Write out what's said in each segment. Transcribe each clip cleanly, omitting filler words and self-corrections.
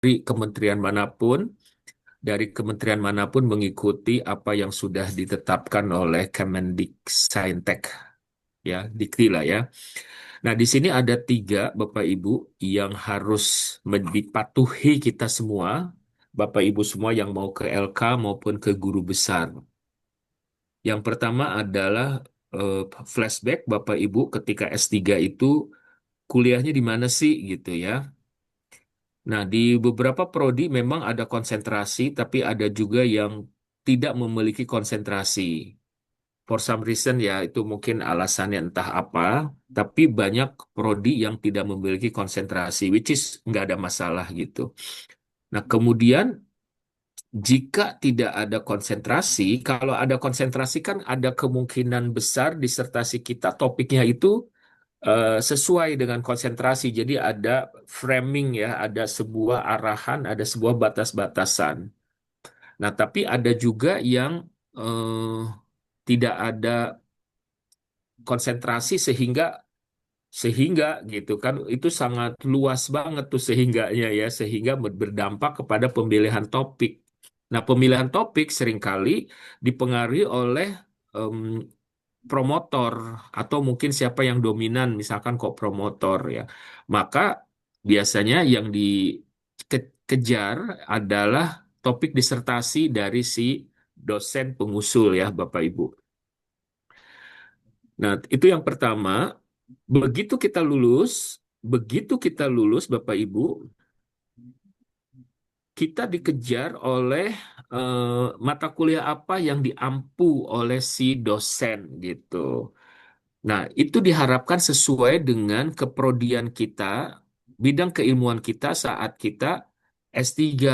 kementerian manapun, dari kementerian manapun mengikuti apa yang sudah ditetapkan oleh Kemendiksaintek, ya, Dikti lah ya. Nah, di sini ada tiga, Bapak Ibu, yang harus dipatuhi kita semua, Bapak Ibu semua yang mau ke LK maupun ke guru besar. Yang pertama adalah eh, flashback Bapak Ibu ketika S3 itu kuliahnya di mana sih gitu ya. Nah, di beberapa prodi memang ada konsentrasi, tapi ada juga yang tidak memiliki konsentrasi. For some reason ya, itu mungkin alasannya entah apa, tapi banyak prodi yang tidak memiliki konsentrasi, which is nggak ada masalah gitu. Nah, kemudian jika tidak ada konsentrasi, kalau ada konsentrasi kan ada kemungkinan besar disertasi kita topiknya itu sesuai dengan konsentrasi. Jadi ada framing ya, ada sebuah arahan, ada sebuah batas-batasan. Nah, tapi ada juga yang tidak ada konsentrasi sehingga sehingga gitu kan itu sangat luas banget tuh sehingganya ya sehingga berdampak kepada pemilihan topik. Nah, pemilihan topik seringkali dipengaruhi oleh em, promotor atau mungkin siapa yang dominan, misalkan kok promotor ya. Maka biasanya yang dikejar adalah topik disertasi dari si dosen pengusul ya, Bapak Ibu. Nah, itu yang pertama. Begitu kita lulus, begitu kita lulus, Bapak Ibu, kita dikejar oleh mata kuliah apa yang diampu oleh si dosen gitu. Nah, itu diharapkan sesuai dengan keprodian kita, bidang keilmuan kita saat kita S3.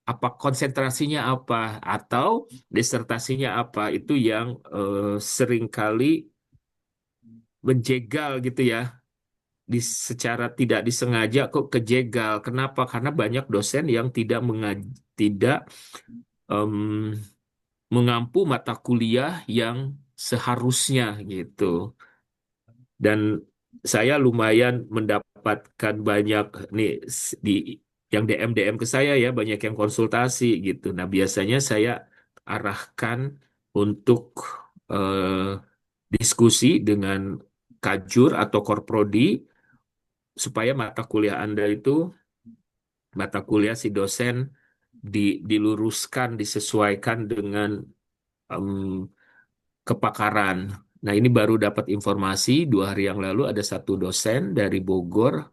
Apa konsentrasinya apa atau disertasinya apa itu yang seringkali menjegal gitu ya. Secara tidak disengaja kok kejegal. Kenapa? Karena banyak dosen yang tidak em, mengampu mata kuliah yang seharusnya gitu. Dan saya lumayan mendapatkan banyak nih di yang DM ke saya ya banyak yang konsultasi gitu. Nah, biasanya saya arahkan untuk diskusi dengan kajur atau korprodi supaya mata kuliah Anda itu mata kuliah si dosen diluruskan, disesuaikan dengan em, kepakaran. Nah, ini baru dapat informasi 2 hari yang lalu ada satu dosen dari Bogor,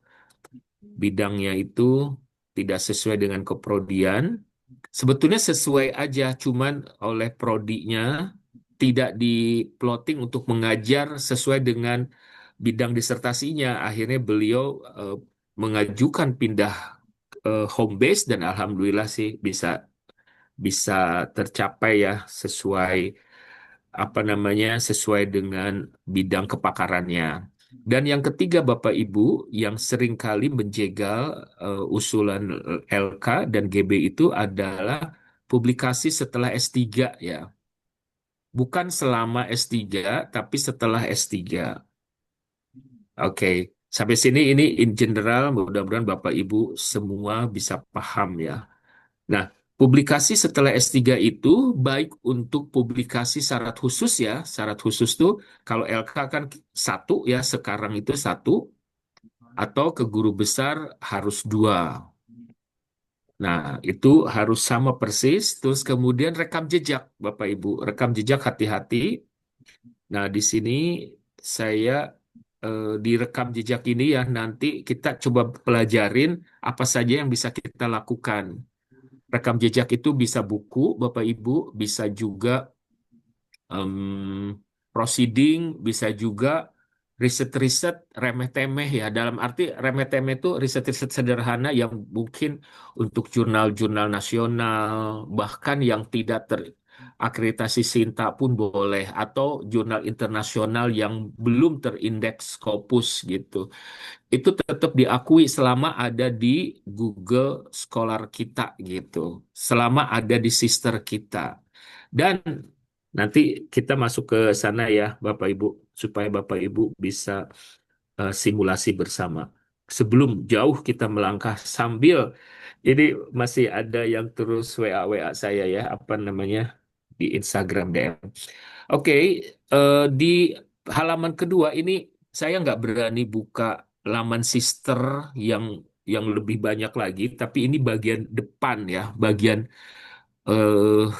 bidangnya itu tidak sesuai dengan keprodian. Sebetulnya sesuai aja, cuman oleh prodinya tidak diplotting untuk mengajar sesuai dengan bidang disertasinya. Akhirnya beliau mengajukan pindah home base dan alhamdulillah sih bisa bisa tercapai ya sesuai apa namanya sesuai dengan bidang kepakarannya. Dan yang ketiga Bapak Ibu yang seringkali menjegal usulan LK dan GB itu adalah publikasi setelah S3 ya. Bukan selama S3 tapi setelah S3. Oke, sampai sini ini in general mudah-mudahan Bapak Ibu semua bisa paham ya. Nah, publikasi setelah S3 itu baik untuk publikasi syarat khusus ya. Syarat khusus tuh kalau LK kan satu ya, sekarang itu satu, atau ke guru besar harus dua. Nah, itu harus sama persis. Terus kemudian rekam jejak, Bapak Ibu. Rekam jejak hati-hati. Nah, di sini saya di rekam jejak ini ya nanti kita coba pelajarin apa saja yang bisa kita lakukan. Rekam jejak itu bisa buku, Bapak Ibu, bisa juga proceeding, bisa juga riset-riset remeh-temeh ya. Dalam arti remeh-temeh itu riset-riset sederhana yang mungkin untuk jurnal-jurnal nasional, bahkan yang tidak terakreditasi Sinta pun boleh, atau jurnal internasional yang belum terindeks Scopus gitu itu tetap diakui selama ada di Google Scholar kita gitu, selama ada di sister kita. Dan nanti kita masuk ke sana ya, Bapak Ibu, supaya Bapak Ibu bisa simulasi bersama. sebelum jauh kita melangkah sambil ini masih ada yang terus WA saya ya, apa namanya di Instagram DM. Oke, di halaman kedua ini saya nggak berani buka laman sister yang lebih banyak lagi, tapi ini bagian depan ya, bagian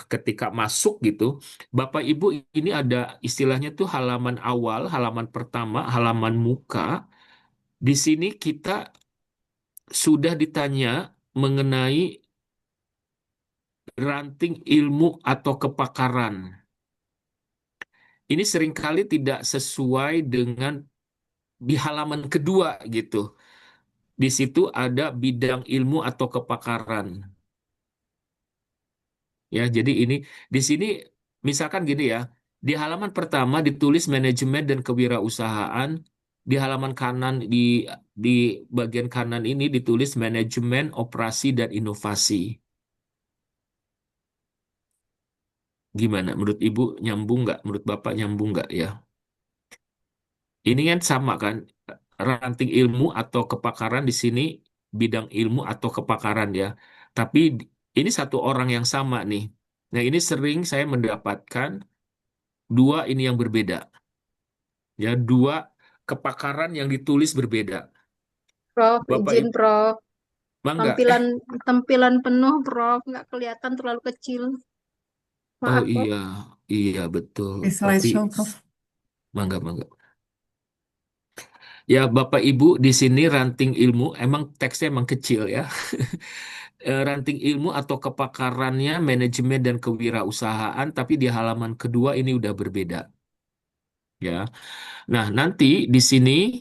ketika masuk gitu, Bapak Ibu ini ada istilahnya tuh halaman awal, halaman pertama, halaman muka. Di sini kita sudah ditanya mengenai ranting ilmu atau kepakaran. Ini seringkali tidak sesuai dengan di halaman kedua gitu. Di situ ada bidang ilmu atau kepakaran. Ya, jadi ini di sini misalkan gini ya, di halaman pertama ditulis manajemen dan kewirausahaan, di halaman kanan di bagian kanan ini ditulis manajemen, operasi dan inovasi. Gimana? Menurut Ibu nyambung nggak? Menurut Bapak nyambung nggak ya? Ini kan sama kan, ranting ilmu atau kepakaran di sini bidang ilmu atau kepakaran ya. Tapi ini satu orang yang sama nih. Nah, ini sering saya mendapatkan dua ini yang berbeda. Ya, dua kepakaran yang ditulis berbeda. Prof, Bapak izin Ibu, Prof. mangga. Tampilan tampilan penuh Prof, nggak kelihatan terlalu kecil. Oh Maaf Prof. iya, iya betul. Di Tapi slideshow, Prof. mangga, mangga. Ya, Bapak Ibu, di sini ranting ilmu emang teksnya emang kecil ya. Ranting ilmu atau kepakarannya manajemen dan kewirausahaan, tapi di halaman kedua ini udah berbeda ya. Nah, nanti di sini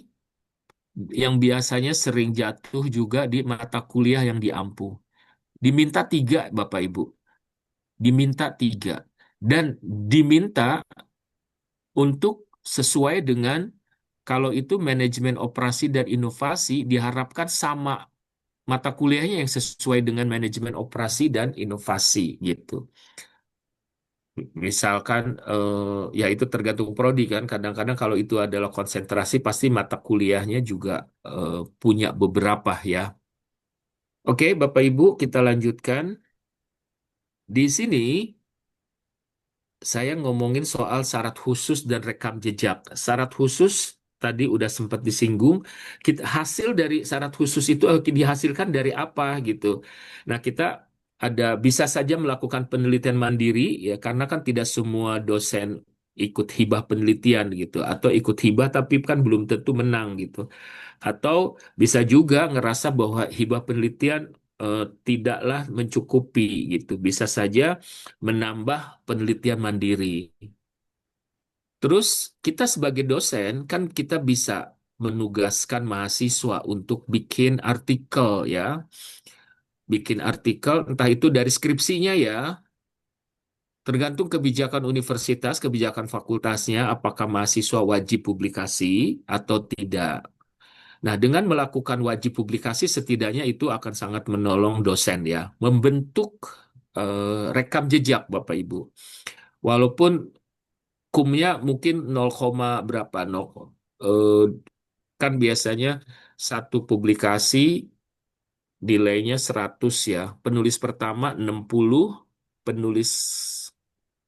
yang biasanya sering jatuh juga di mata kuliah yang diampu. Diminta tiga, Bapak Ibu. Diminta tiga. Dan diminta untuk sesuai dengan kalau itu manajemen operasi dan inovasi diharapkan sama mata kuliahnya yang sesuai dengan manajemen operasi dan inovasi gitu. Misalkan ya itu tergantung prodi kan. Kadang-kadang kalau itu adalah konsentrasi pasti mata kuliahnya juga punya beberapa ya. Oke, Bapak Ibu, kita lanjutkan. Di sini saya ngomongin soal syarat khusus dan rekam jejak. Syarat khusus tadi udah sempat disinggung. Hasil dari syarat khusus itu dihasilkan dari apa gitu. Nah, kita ada bisa saja melakukan penelitian mandiri ya karena kan tidak semua dosen ikut hibah penelitian gitu atau ikut hibah tapi kan belum tentu menang gitu. Atau bisa juga ngerasa bahwa hibah penelitian tidaklah mencukupi gitu. Bisa saja menambah penelitian mandiri. Terus kita sebagai dosen kan kita bisa menugaskan mahasiswa untuk bikin artikel ya. Bikin artikel entah itu dari skripsinya ya. Tergantung kebijakan universitas, kebijakan fakultasnya, apakah mahasiswa wajib publikasi atau tidak. Nah, dengan melakukan wajib publikasi setidaknya itu akan sangat menolong dosen ya, membentuk rekam jejak Bapak Ibu. Walaupun kumnya mungkin 0, berapa, eh, kan biasanya satu publikasi nilainya 100 ya. Penulis pertama 60, penulis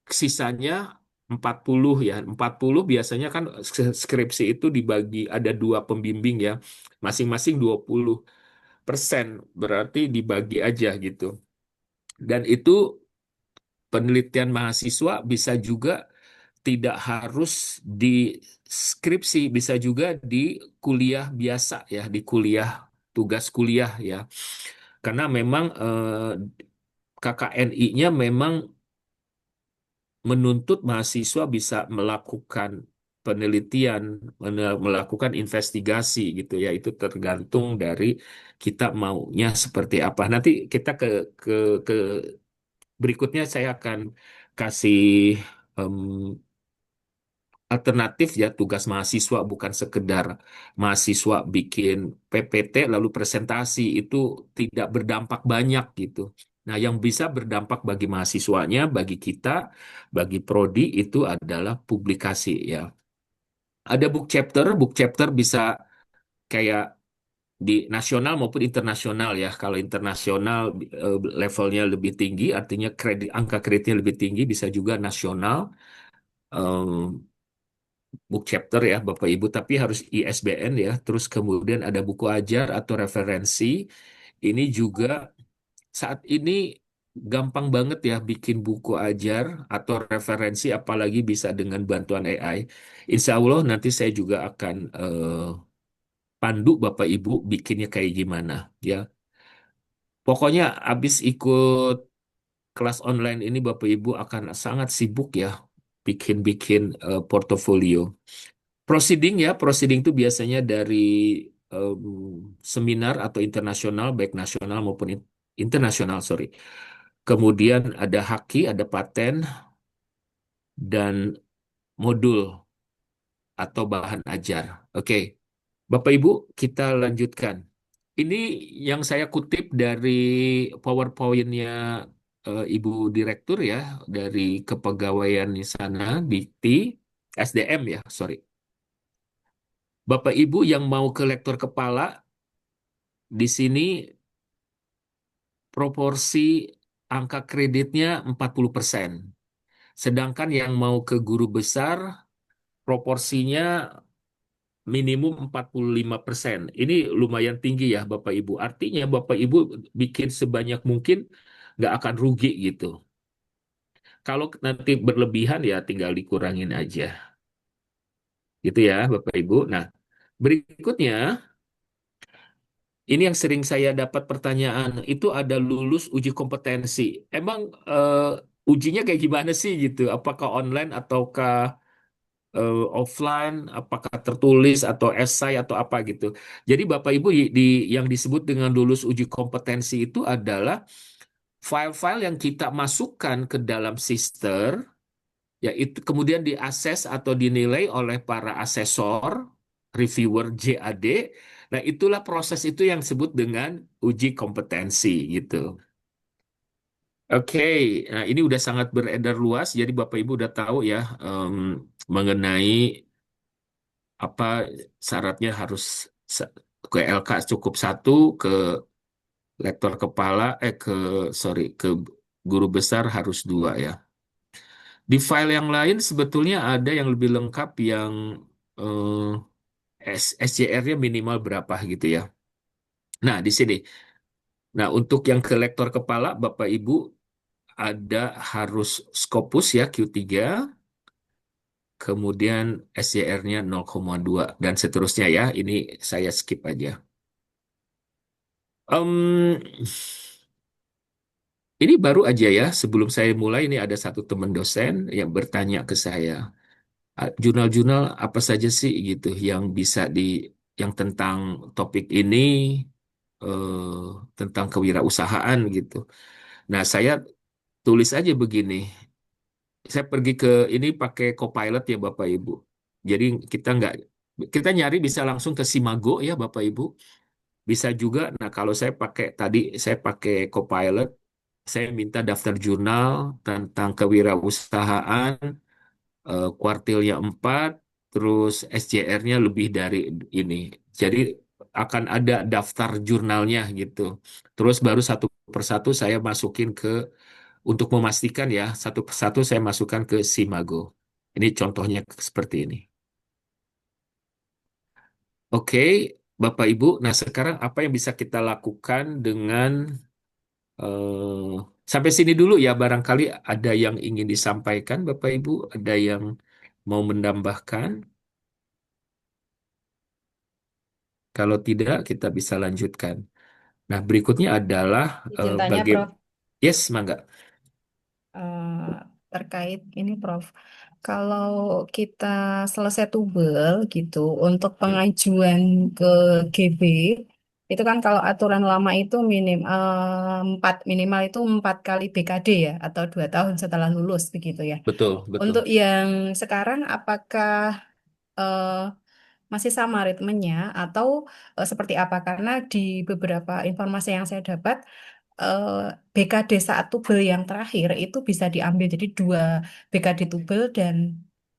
sisanya 40 ya. 40 biasanya kan skripsi itu dibagi ada dua pembimbing ya. Masing-masing 20%, berarti dibagi aja gitu. Dan itu penelitian mahasiswa bisa juga tidak harus di skripsi, bisa juga di kuliah biasa ya, di kuliah tugas kuliah ya. Karena memang KKNI-nya memang menuntut mahasiswa bisa melakukan penelitian, melakukan investigasi gitu ya. Itu tergantung dari kita maunya seperti apa. Nanti kita ke ke berikutnya saya akan kasih em, alternatif ya tugas mahasiswa bukan sekedar mahasiswa bikin PPT lalu presentasi itu tidak berdampak banyak gitu. Nah, yang bisa berdampak bagi mahasiswanya, bagi kita, bagi prodi itu adalah publikasi ya. Ada book chapter bisa kayak di nasional maupun internasional ya. Kalau internasional levelnya lebih tinggi, artinya angka kreditnya lebih tinggi, bisa juga nasional, book chapter ya Bapak Ibu, tapi harus ISBN ya. Terus kemudian ada buku ajar atau referensi. Ini juga saat ini gampang banget ya bikin buku ajar atau referensi, apalagi bisa dengan bantuan AI. Insya Allah nanti saya juga akan pandu Bapak Ibu bikinnya kayak gimana ya. Pokoknya habis ikut kelas online ini Bapak Ibu akan sangat sibuk ya bikin-bikin portofolio. Proceeding itu biasanya dari em, seminar atau internasional, baik nasional maupun internasional, sorry. Kemudian ada haki, ada paten, dan modul atau bahan ajar. Oke, Bapak Ibu, kita lanjutkan. Ini yang saya kutip dari PowerPoint-nya Ibu Direktur ya, dari kepegawaian di sana, Dikti, SDM ya, sorry. Bapak Ibu yang mau ke lektor kepala, di sini proporsi angka kreditnya 40%. Sedangkan yang mau ke guru besar, proporsinya minimum 45%. Ini lumayan tinggi ya Bapak Ibu. Artinya Bapak Ibu bikin sebanyak mungkin nggak akan rugi gitu. Kalau nanti berlebihan ya tinggal dikurangin aja. Gitu ya Bapak Ibu. Nah, berikutnya ini yang sering saya dapat pertanyaan, itu ada lulus uji kompetensi. Emang ujinya kayak gimana sih gitu? Apakah online ataukah offline, apakah tertulis atau esai atau apa gitu. Jadi Bapak Ibu yang disebut dengan lulus uji kompetensi itu adalah file-file yang kita masukkan ke dalam sister, yaitu kemudian diakses atau dinilai oleh para asesor, reviewer JAD. Nah, itulah proses itu yang disebut dengan uji kompetensi gitu. Oke, nah ini udah sangat beredar luas, jadi Bapak Ibu udah tahu ya mengenai apa syaratnya harus se- ke LK cukup satu, ke lektor kepala, ke guru besar harus dua ya. Di file yang lain sebetulnya ada yang lebih lengkap yang SJR-nya minimal berapa gitu ya. Nah, di sini. Nah, untuk yang ke lektor kepala, Bapak Ibu ada harus Scopus ya Q3, kemudian SJR-nya 0,2 dan seterusnya ya. Ini saya skip aja. Em, ini baru aja ya, sebelum saya mulai ini ada satu teman dosen yang bertanya ke saya, jurnal-jurnal apa saja sih gitu yang bisa yang tentang topik ini, tentang kewirausahaan gitu. Nah, saya tulis aja begini, saya pergi ke ini pakai Copilot ya Bapak Ibu. Jadi kita nggak, kita nyari bisa langsung ke Simago ya Bapak Ibu. Bisa juga, nah kalau saya pakai Copilot, saya minta daftar jurnal tentang kewirausahaan, kuartilnya 4, terus SJR-nya lebih dari ini. Jadi akan ada daftar jurnalnya gitu. Terus baru satu persatu saya masukin untuk memastikan ya, satu persatu saya masukkan ke Simago. Ini contohnya seperti ini. Oke, Bapak Ibu, nah sekarang apa yang bisa kita lakukan dengan sampai sini dulu ya, barangkali ada yang ingin disampaikan, Bapak Ibu, ada yang mau menambahkan. Kalau tidak, kita bisa lanjutkan. Nah, berikutnya adalah Izin tanya, bagaimana. Prof. Yes, Mangga. Eh, terkait ini, Prof. Kalau kita selesai tubel gitu, untuk Hmm, pengajuan ke GB, itu kan kalau aturan lama itu minimal itu 4 kali BKD ya, atau 2 tahun setelah lulus begitu ya. betul, betul. Untuk yang sekarang, apakah eh, masih sama ritmenya atau seperti apa? Karena di beberapa informasi yang saya dapat, eh, BKD saat tubel yang terakhir itu bisa diambil jadi 2 BKD tubel dan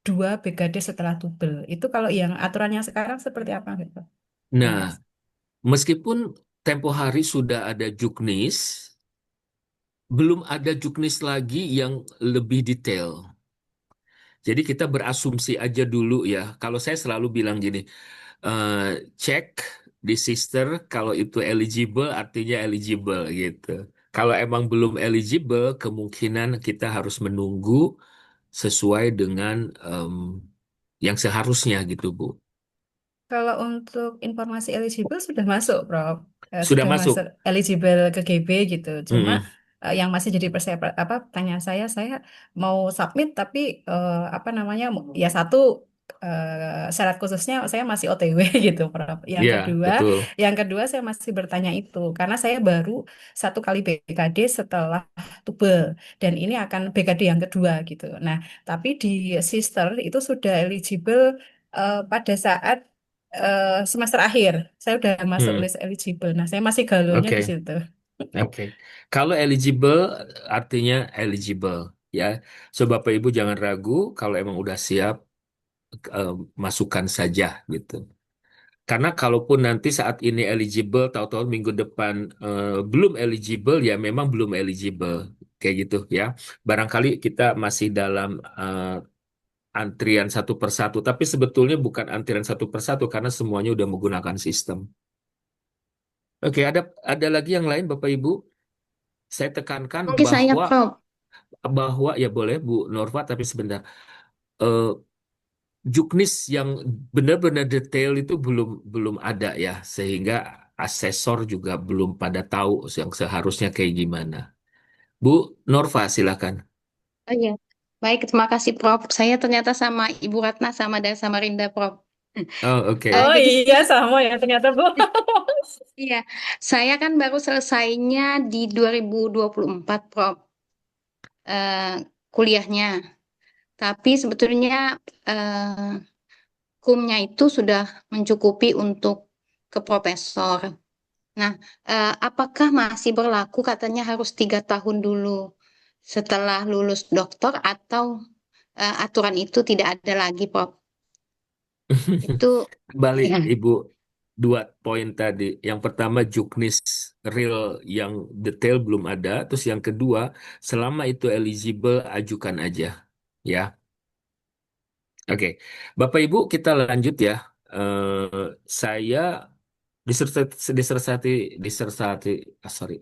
2 BKD setelah tubel. Itu kalau yang aturannya sekarang seperti apa gitu? Nah, Mas? Meskipun tempo hari sudah ada juknis, belum ada juknis lagi yang lebih detail. Jadi kita berasumsi aja dulu ya. Kalau saya selalu bilang gini, eh, cek di sister kalau itu eligible artinya eligible gitu. Kalau emang belum eligible, kemungkinan kita harus menunggu sesuai dengan yang seharusnya gitu, Bu. Kalau untuk informasi eligible sudah masuk, Prof. Sudah Sudah masuk masuk. eligible ke GB gitu. Cuma Mm-mm. yang masih jadi apa pertanyaan saya mau submit tapi apa namanya ya satu syarat khususnya saya masih OTW gitu, Prof. Ya, betul. Yang kedua saya masih bertanya itu karena saya baru satu kali BKD setelah tubel dan ini akan BKD yang kedua gitu. Nah, tapi di sister itu sudah eligible pada saat semester akhir. Saya udah masuk Hmm, list eligible. Nah, saya masih galaunya di oke, situ. oke. Kalau eligible artinya eligible ya. So Bapak Ibu jangan ragu kalau emang udah siap eh, masukkan saja gitu. Karena kalaupun nanti saat ini eligible, tahu-tahu minggu depan belum eligible, ya memang belum eligible. Kayak gitu ya. Barangkali kita masih dalam antrian satu persatu, tapi sebetulnya bukan antrian satu persatu karena semuanya udah menggunakan sistem. Oke, ada lagi yang lain Bapak Ibu. Saya tekankan Mungkin saya, bahwa Prof. bahwa ya boleh Bu Norva, tapi sebentar. Eh, juknis yang benar-benar detail itu belum belum ada ya, sehingga asesor juga belum pada tahu yang seharusnya kayak gimana. Bu Norva, silakan. Oh iya. Baik, terima kasih, Prof. Saya ternyata sama Ibu Ratna sama dari Samarinda, Prof. Oh, oke. Oh Jadi iya sama ya ternyata Bu. iya, saya kan baru selesainya di 2024, Prof. eh, kuliahnya. Tapi sebetulnya eh, kumnya itu sudah mencukupi untuk ke profesor. Nah, apakah masih berlaku katanya harus 3 tahun dulu setelah lulus doktor atau aturan itu tidak ada lagi, Prof? Itu Kembali ya. Ibu, dua poin tadi. Yang pertama juknis real yang detail belum ada. Terus yang kedua, selama itu eligible, ajukan aja. Ya, oke. Bapak Ibu, kita lanjut ya. Saya disertasi, disertasi, disertasi, sorry,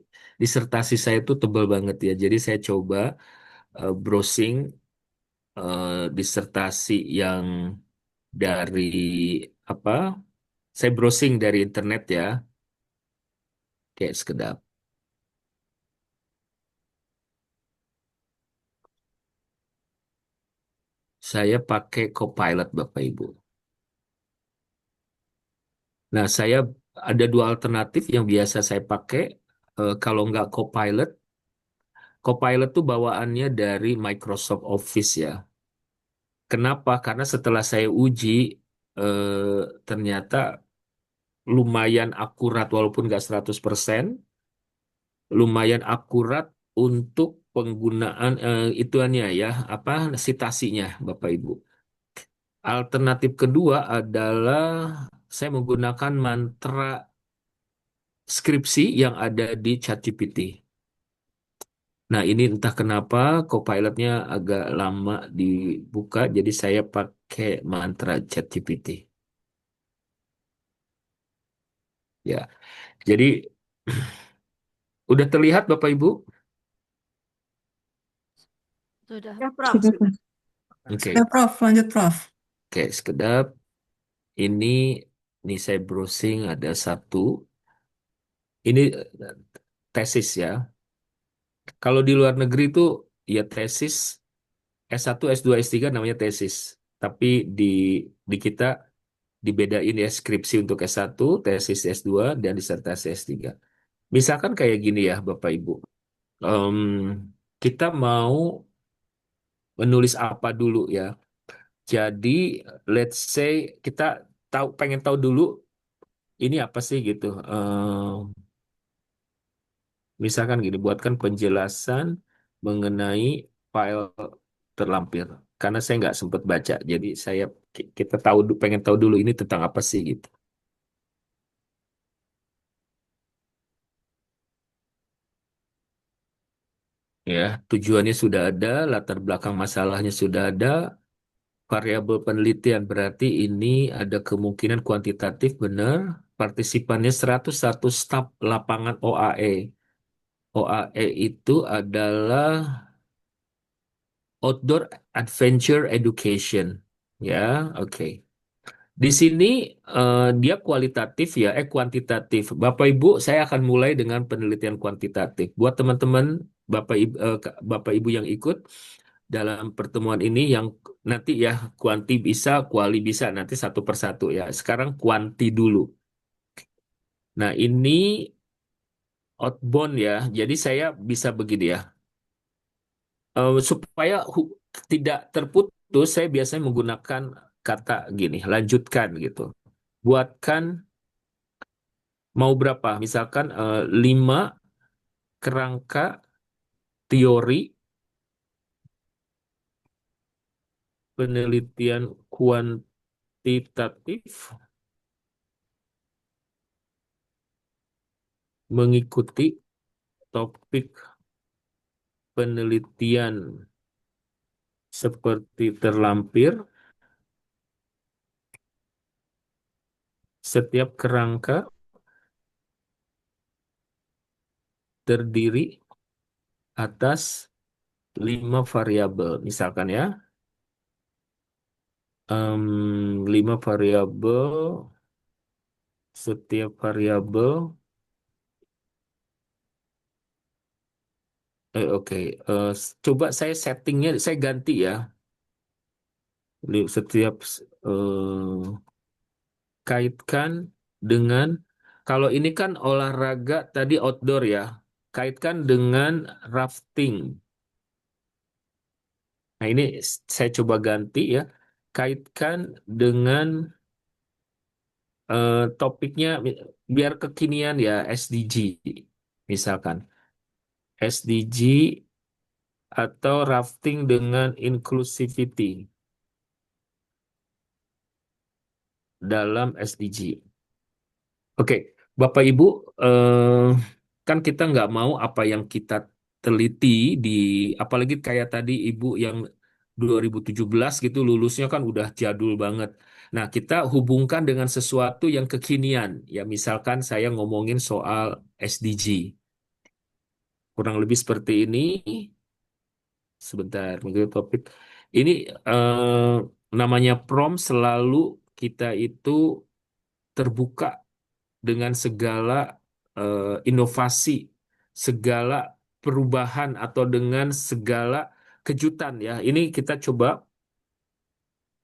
disertasi saya itu tebal banget ya. Jadi saya coba browsing disertasi yang dari apa? Saya browsing dari internet ya, kayak sekedap. Saya pakai Copilot Bapak Ibu. Nah, saya ada dua alternatif yang biasa saya pakai. Kalau nggak Copilot, Copilot tuh bawaannya dari Microsoft Office ya. Kenapa? Karena setelah saya uji, ternyata lumayan akurat walaupun nggak 100%, lumayan akurat untuk penggunaan ituannya ya, apa citasinya Bapak Ibu. Alternatif kedua adalah saya menggunakan mantra skripsi yang ada di ChatGPT. Nah, ini entah kenapa Copilotnya agak lama dibuka, jadi saya pakai mantra ChatGPT. Ya, jadi udah terlihat Bapak Ibu? Sudah. Ya, Prof, Sudah, sudah. Oke, Sudah, Prof. Lanjut, Prof. oke, sekedap. Ini, ini saya browsing ada satu. Ini tesis ya. Kalau di luar negeri itu ya tesis S1, S2, S3 namanya tesis. Tapi di di kita dibedain ya skripsi untuk S1, tesis S2, dan disertasi S3. Misalkan kayak gini ya Bapak Ibu. Em, kita mau menulis apa dulu ya. Jadi let's say kita pengen tahu dulu ini apa sih gitu. Misalkan gini, buatkan penjelasan mengenai file terlampir. Karena saya nggak sempat baca, jadi kita tahu pengen tahu dulu ini tentang apa sih gitu. Ya, tujuannya sudah ada, latar belakang masalahnya sudah ada, variabel penelitian berarti ini ada kemungkinan kuantitatif benar, partisipannya 101 staf lapangan OAE. OAE itu adalah Outdoor Adventure Education. Ya, oke. Di sini dia kualitatif ya, kuantitatif. Bapak Ibu, saya akan mulai dengan penelitian kuantitatif. Buat teman-teman, Bapak Ibu yang ikut dalam pertemuan ini yang nanti ya kuanti bisa, kuali bisa nanti satu persatu ya. Sekarang kuanti dulu. Nah, ini outbound ya. Jadi saya bisa begini ya. Supaya tidak terputus, saya biasanya menggunakan kata gini, lanjutkan gitu. Buatkan mau berapa? Misalkan 5 kerangka teori penelitian kuantitatif mengikuti topik penelitian seperti terlampir. Setiap kerangka terdiri atas 5 variabel, misalkan ya. 5 variabel, setiap variabel, oke. Coba saya settingnya, saya ganti ya. Setiap kaitkan dengan, kalau ini kan olahraga tadi outdoor ya, kaitkan dengan rafting. Nah ini saya coba ganti ya, kaitkan dengan topiknya biar kekinian ya, SDG misalkan. SDG atau rafting dengan inclusivity dalam SDG. Oke, Bapak Ibu, kan kita nggak mau apa yang kita teliti di, apalagi kayak tadi Ibu yang 2017 gitu lulusnya kan udah jadul banget. Nah, kita hubungkan dengan sesuatu yang kekinian. Ya, misalkan saya ngomongin soal SDG. Kurang lebih seperti ini. Sebentar, mengikuti topik. Ini namanya prom selalu kita itu terbuka dengan segala inovasi, segala perubahan atau dengan segala kejutan ya. Ini kita coba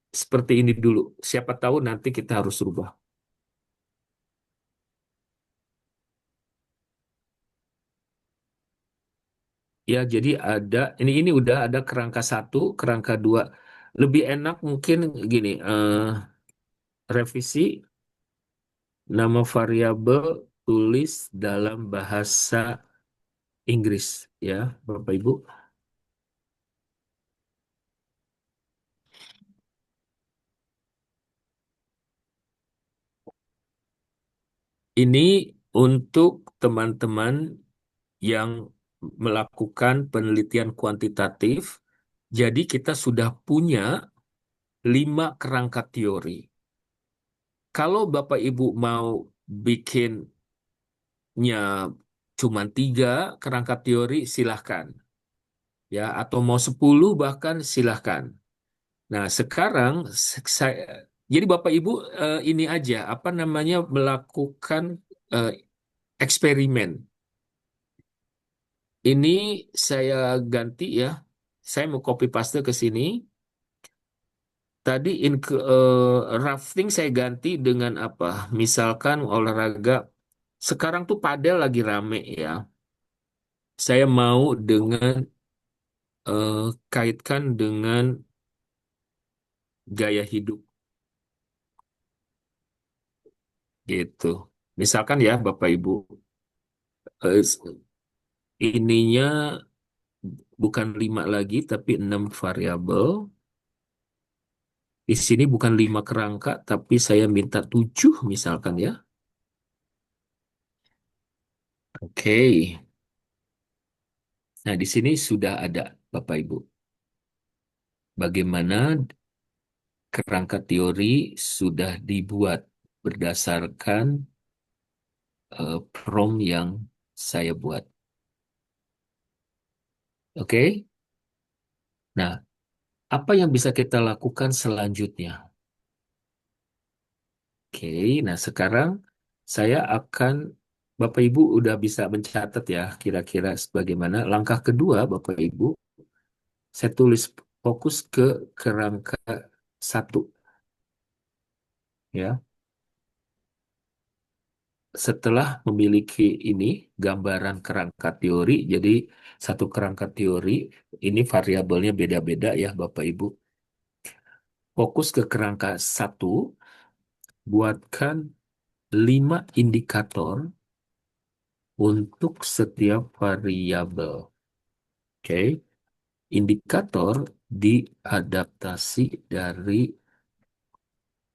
seperti ini dulu. Siapa tahu nanti kita harus rubah. Ya, jadi ada ini udah ada kerangka satu, kerangka dua. Lebih enak mungkin gini, revisi nama variabel tulis dalam bahasa Inggris ya, Bapak Ibu. Ini untuk teman-teman yang melakukan penelitian kuantitatif. Jadi kita sudah punya 5 kerangka teori. Kalau Bapak Ibu mau bikinnya cuma 3 kerangka teori, silahkan. Ya, atau mau 10 bahkan silahkan. Nah, sekarang saya, jadi Bapak Ibu ini aja, apa namanya, melakukan eh, eksperimen. Ini saya ganti ya. Saya mau copy paste ke sini. Tadi rafting saya ganti dengan apa? Misalkan olahraga. Sekarang tuh padel lagi rame ya. Saya mau dengan kaitkan dengan gaya hidup gitu. Misalkan ya Bapak Ibu, eh, ininya bukan 5 lagi tapi 6 variabel. Di sini bukan 5 kerangka tapi saya minta 7 misalkan ya. Oke. Nah, di sini sudah ada, Bapak Ibu, bagaimana kerangka teori sudah dibuat berdasarkan prompt yang saya buat. Oke? Nah, apa yang bisa kita lakukan selanjutnya? Oke, nah sekarang saya akan, Bapak Ibu udah bisa mencatat ya, kira-kira sebagaimana. Langkah kedua, Bapak Ibu, saya tulis fokus ke kerangka satu, ya. Setelah memiliki ini, gambaran kerangka teori, jadi satu kerangka teori, ini variabelnya beda-beda ya, Bapak Ibu. Fokus ke kerangka satu, buatkan 5 indikator untuk setiap variabel. Oke, indikator diadaptasi dari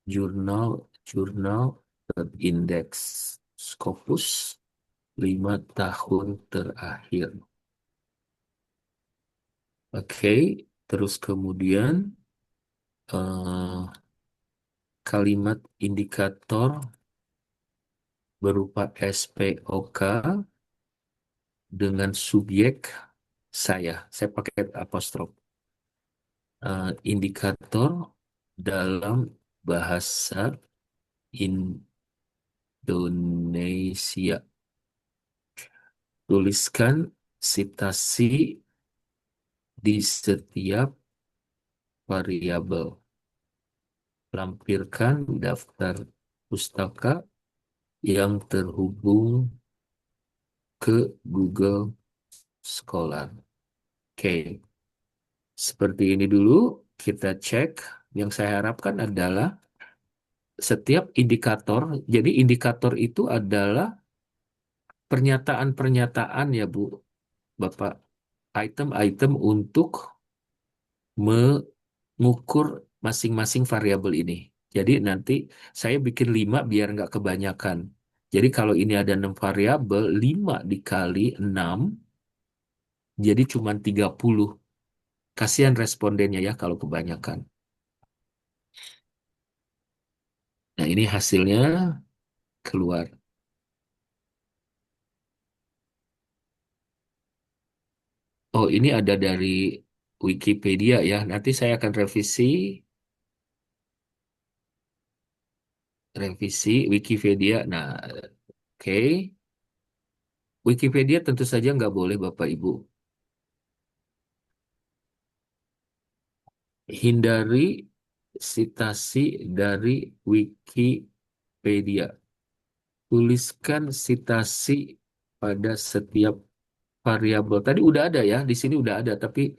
jurnal-jurnal terindeks Scopus 5 tahun terakhir. Oke, terus kemudian eh, kalimat indikator berupa SPOK dengan subjek saya. Saya pakai apostrof. Indikator dalam bahasa Indonesia. Tuliskan citasi di setiap variabel. Lampirkan daftar pustaka yang terhubung ke Google Scholar. Oke, seperti ini dulu kita cek. Yang saya harapkan adalah setiap indikator, jadi indikator itu adalah pernyataan-pernyataan ya Bu, Bapak, item-item untuk mengukur masing-masing variabel ini. Jadi nanti saya bikin 5 biar nggak kebanyakan. Jadi kalau ini ada 6 variabel, 5 dikali 6, jadi cuma 30. Kasihan respondennya ya kalau kebanyakan. Nah ini hasilnya keluar. Oh ini ada dari Wikipedia ya. Nanti saya akan revisi Wikipedia. Nah, oke. Wikipedia tentu saja nggak boleh Bapak Ibu. Hindari sitasi dari Wikipedia. Tuliskan sitasi pada setiap variabel. Tadi udah ada ya, di sini udah ada, tapi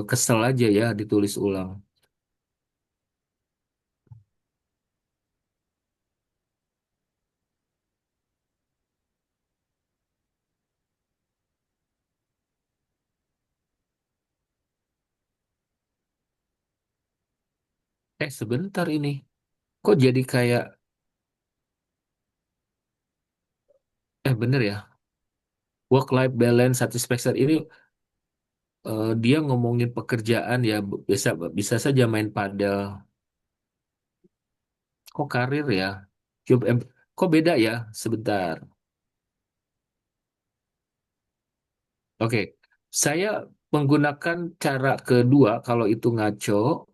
kesel aja ya ditulis ulang. Sebentar ini. Kok jadi kayak, bener ya, work-life balance satisfaction ini dia ngomongin pekerjaan ya, bisa bisa saja main padel. Kok karir ya? Kok beda ya? Sebentar. Oke, saya menggunakan cara kedua kalau itu ngaco,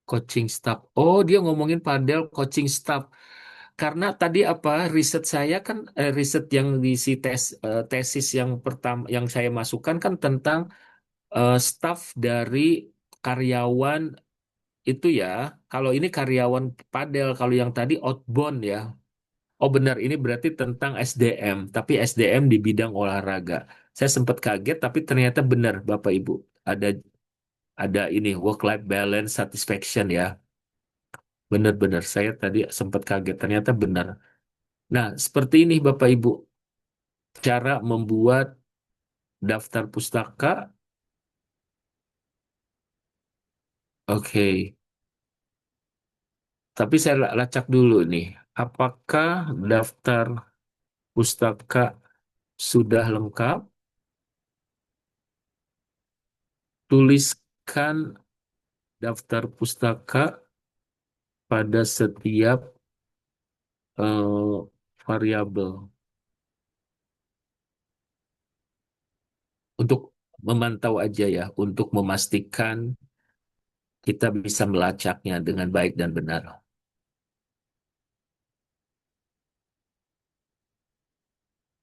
coaching staff. Oh, dia ngomongin padel coaching staff. Karena tadi apa riset saya kan riset yang di si tesis yang pertama yang saya masukkan kan tentang staff dari karyawan itu ya. Kalau ini karyawan padel, kalau yang tadi outbound ya. Oh benar, ini berarti tentang SDM, tapi SDM di bidang olahraga. Saya sempat kaget, tapi ternyata benar, Bapak Ibu. Ada ada ini work-life balance satisfaction ya. Benar-benar, saya tadi sempat kaget, ternyata benar. Nah, seperti ini Bapak Ibu, cara membuat daftar pustaka. Oke, tapi saya lacak dulu nih. Apakah daftar pustaka Sudah lengkap, tuliskan daftar pustaka pada setiap variabel untuk memantau aja ya, untuk memastikan kita bisa melacaknya dengan baik dan benar.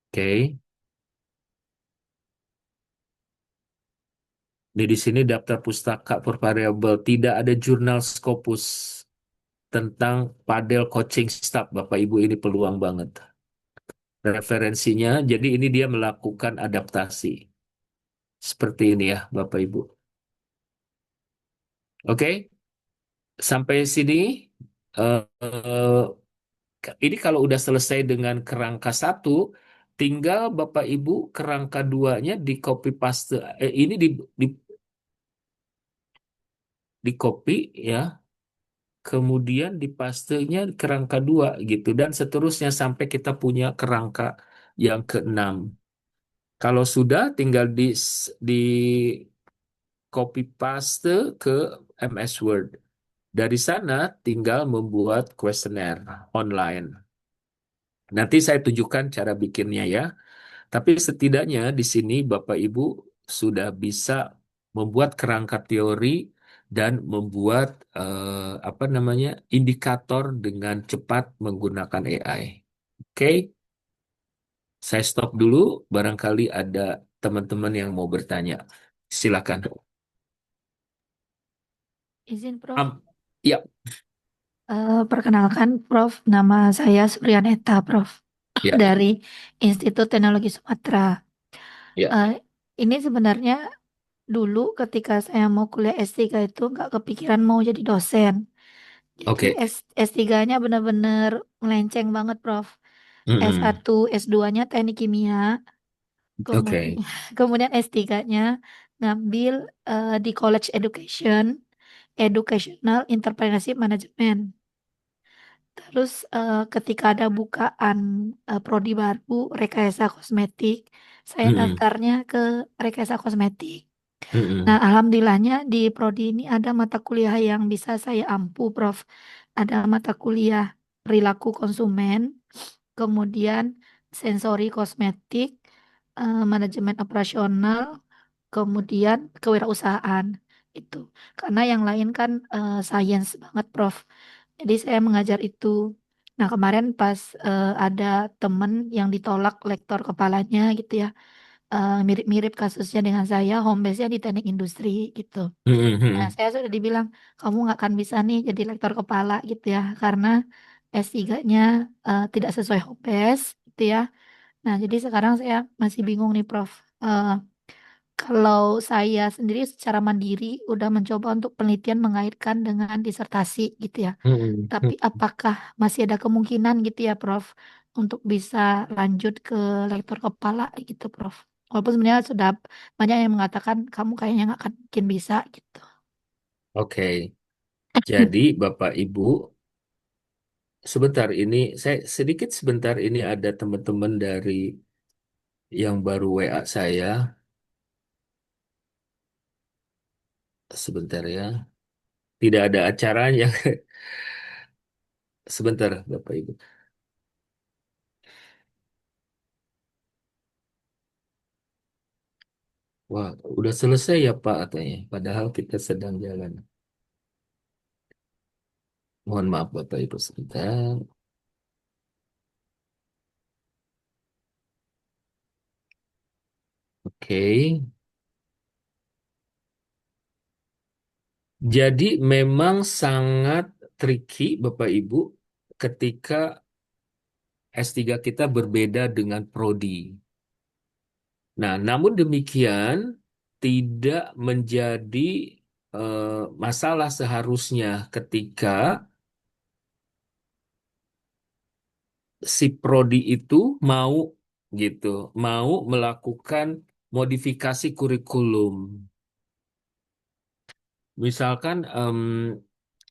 Oke. Di sini daftar pustaka per variabel tidak ada jurnal Scopus tentang padel coaching staff. Bapak Ibu ini peluang banget. Referensinya, jadi ini dia melakukan adaptasi. Seperti ini ya Bapak Ibu. Oke, sampai sini. eh, eh, ini kalau udah selesai dengan kerangka satu, tinggal Bapak Ibu kerangka duanya di copy paste. Ini di copy ya, kemudian dipastenya kerangka dua gitu, dan seterusnya sampai kita punya kerangka yang keenam. Kalau sudah, tinggal di copy paste ke MS Word. Dari sana tinggal membuat kuesioner online. Nanti saya tunjukkan cara bikinnya ya. Tapi setidaknya di sini Bapak Ibu sudah bisa membuat kerangka teori dan membuat apa namanya, indikator dengan cepat menggunakan AI. Oke, saya stop dulu. Barangkali ada teman-teman yang mau bertanya. Silakan. Izin, Prof. Ya, Perkenalkan, Prof. Nama saya Suryaneta, Prof. ya, Dari Institut Teknologi Sumatera. ya. Eh, ini sebenarnya dulu ketika saya mau kuliah S3 itu nggak kepikiran mau jadi dosen. Jadi Oke. S3-nya benar-benar melenceng banget, Prof. Mm-mm. S1, S2-nya Teknik Kimia, kemudian, Oke. kemudian S3-nya ngambil di College Education, Educational Entrepreneurship Management. Terus ketika ada bukaan prodi baru rekayasa kosmetik, saya Mm-mm. daftarnya ke rekayasa kosmetik. Nah, Mm-mm. alhamdulillahnya di prodi ini ada mata kuliah yang bisa saya ampu, Prof. Ada mata kuliah perilaku konsumen, kemudian sensori kosmetik, manajemen operasional, kemudian kewirausahaan itu. Karena yang lain kan sains banget, Prof. Jadi saya mengajar itu. Nah, kemarin pas ada temen yang ditolak lektor kepalanya gitu ya, mirip-mirip kasusnya dengan saya, home base-nya di teknik industri gitu. Nah, Mm-mm. saya sudah dibilang, kamu nggak akan bisa nih jadi lektor kepala gitu ya, karena S3-nya tidak sesuai home base gitu ya. Nah, jadi sekarang saya masih bingung nih, Prof. Eh, Kalau saya sendiri secara mandiri udah mencoba untuk penelitian mengaitkan dengan disertasi gitu ya. Mm-mm. Tapi apakah masih ada kemungkinan gitu ya, Prof, untuk bisa lanjut ke lektor kepala gitu, Prof? Walaupun sebenarnya sudah banyak yang mengatakan kamu kayaknya nggak akan mungkin bisa gitu. Oke. Jadi Bapak Ibu, sebentar ini sebentar ini ada teman-teman dari yang baru WA saya. Sebentar ya. Tidak ada acaranya. Sebentar Bapak Ibu. Wah, udah selesai ya Pak katanya. Padahal kita sedang jalan. Mohon maaf Bapak Ibu sebentar. Oke. Jadi memang sangat tricky Bapak Ibu ketika S3 kita berbeda dengan prodi. Nah, namun demikian tidak menjadi eh, masalah seharusnya ketika si prodi itu mau gitu, mau melakukan modifikasi kurikulum. Misalkan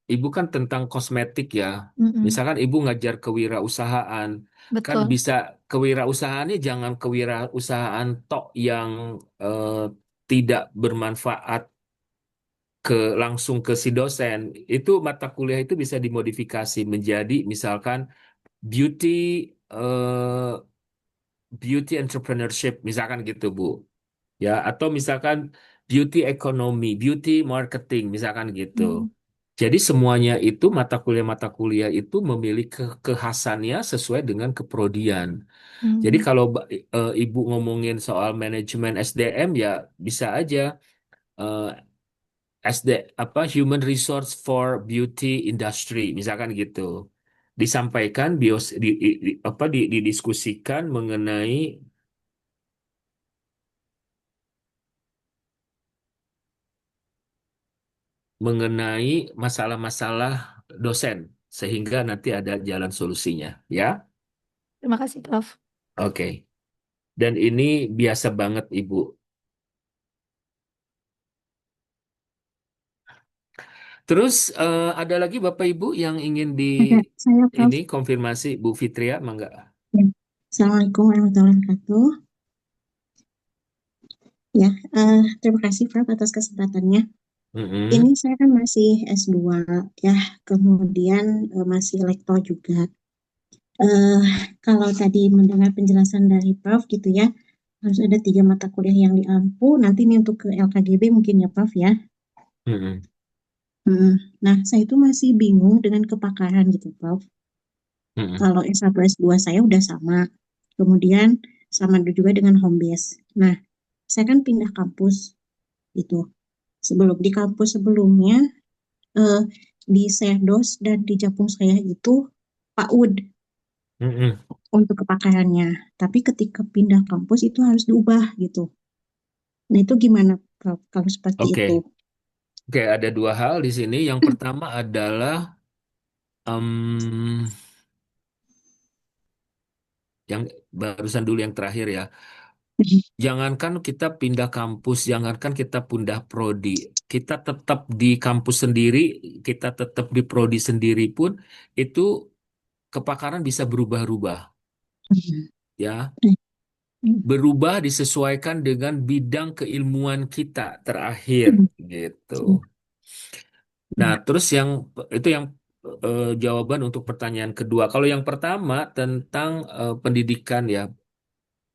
Ibu kan tentang kosmetik ya. Mm-mm. Misalkan ibu ngajar kewirausahaan, kan Betul. bisa kewirausahaannya jangan kewirausahaan tok yang eh, tidak bermanfaat ke langsung ke si dosen. Itu mata kuliah itu bisa dimodifikasi menjadi misalkan beauty eh, beauty entrepreneurship misalkan gitu Bu. Ya, atau misalkan beauty economy, beauty marketing misalkan gitu. Mm. Jadi semuanya itu mata kuliah itu memiliki kekhasannya sesuai dengan keprodian. Jadi Mm. kalau Ibu ngomongin soal manajemen SDM ya bisa aja eh, SD apa Human Resource for Beauty Industry misalkan gitu. Disampaikan didiskusikan mengenai masalah-masalah dosen sehingga nanti ada jalan solusinya ya. Terima kasih, Prof. Oke. Dan ini biasa banget Ibu. Terus ada lagi Bapak Ibu yang ingin di Ada saya, Prof. ini konfirmasi Bu Fitria, mangga. Ya. Assalamualaikum warahmatullahi wabarakatuh. Ya, terima kasih, Prof, atas kesempatannya. Ini Mm-mm. saya kan masih S2, ya, kemudian masih lektor juga. Eh, Kalau tadi mendengar penjelasan dari Prof gitu ya, harus ada 3 mata kuliah yang diampu. Nanti ini untuk ke LKGB mungkin ya, Prof ya. Mm-mm. Hmm. Nah, saya itu masih bingung dengan kepakaran gitu, Prof. Mm-mm. Kalau S1, S2 saya udah sama. Kemudian sama juga dengan home base. Nah, saya kan pindah kampus gitu. Di kampus sebelumnya, eh, di Serdos dan di Japung saya itu PAUD Mm-mm. untuk kepakarannya. Tapi ketika pindah kampus itu harus diubah gitu. Nah, itu gimana, Prof, kalau seperti Oke. itu? Oke, ada dua hal di sini. Yang pertama adalah em, yang barusan dulu yang terakhir ya. Jangankan kita pindah kampus, jangankan kita pindah prodi, kita tetap di kampus sendiri, kita tetap di prodi sendiri pun itu kepakaran bisa berubah-ubah, ya. Berubah disesuaikan dengan bidang keilmuan kita terakhir, gitu. Nah, terus itu yang jawaban untuk pertanyaan kedua. Kalau yang pertama tentang pendidikan ya,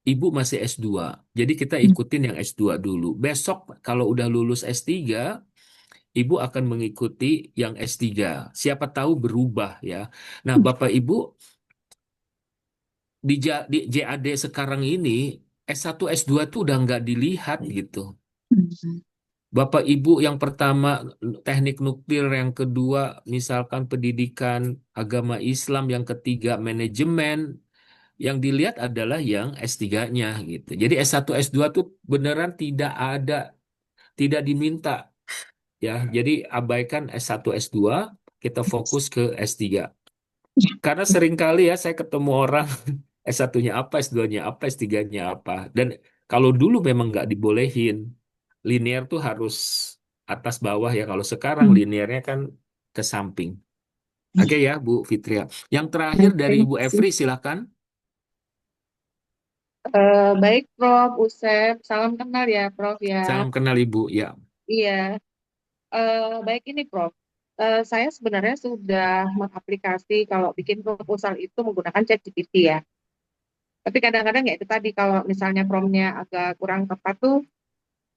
Ibu masih S2. Jadi kita ikutin yang S2 dulu. Besok kalau udah lulus S3, Ibu akan mengikuti yang S3. Siapa tahu berubah ya. Nah, Bapak Ibu di JAD sekarang ini S1 S2 tuh udah nggak dilihat gitu. Bapak Ibu yang pertama teknik nuklir, yang kedua misalkan pendidikan agama Islam, yang ketiga manajemen, yang dilihat adalah yang S3-nya gitu. Jadi S1 S2 tuh beneran tidak ada, tidak diminta ya. Jadi abaikan S1 S2, kita fokus ke S3. Karena seringkali ya saya ketemu orang S1-nya apa, S2-nya apa, S3-nya apa. Dan kalau dulu memang nggak dibolehin, linear tuh harus atas bawah ya. Kalau sekarang linearnya kan ke samping. Oke ya, Bu Fitria. Yang terakhir Baik, dari terima Ibu kasih. Evri, silakan. Baik, Prof. Usep. Salam kenal ya, Prof ya. Salam kenal Ibu. Ya. Iya, baik ini, Prof. Saya sebenarnya sudah mengaplikasi kalau bikin proposal itu menggunakan ChatGPT ya. Tapi kadang-kadang ya itu tadi kalau misalnya promnya agak kurang tepat tuh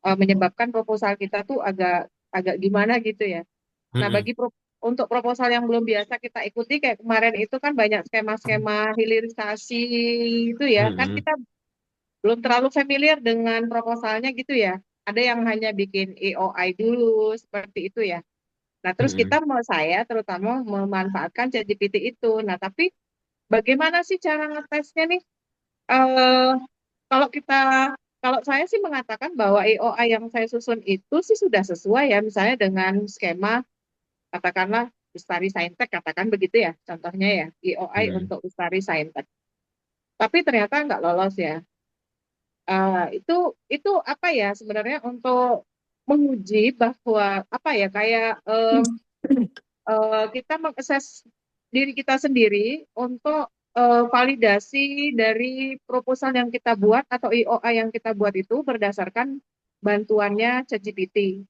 menyebabkan proposal kita tuh agak agak gimana gitu ya. Nah, Mm-mm. untuk proposal yang belum biasa kita ikuti kayak kemarin itu kan banyak skema-skema hilirisasi itu ya. Kan Mm-mm. kita belum terlalu familiar dengan proposalnya gitu ya. Ada yang hanya bikin EOI dulu seperti itu ya. Nah, terus kita Mm-mm. mau saya terutama memanfaatkan ChatGPT itu. Nah, tapi bagaimana sih cara ngetesnya nih? Eh kalau kita kalau saya sih mengatakan bahwa EOI yang saya susun itu sih sudah sesuai ya, misalnya dengan skema katakanlah Ustari Saintek katakan begitu ya, contohnya ya EOI Mm-mm. untuk Ustari Saintek. Tapi ternyata nggak lolos ya. Itu apa ya sebenarnya untuk menguji bahwa apa ya kayak kita mengakses diri kita sendiri untuk validasi dari proposal yang kita buat atau IOA yang kita buat itu berdasarkan bantuannya ChatGPT.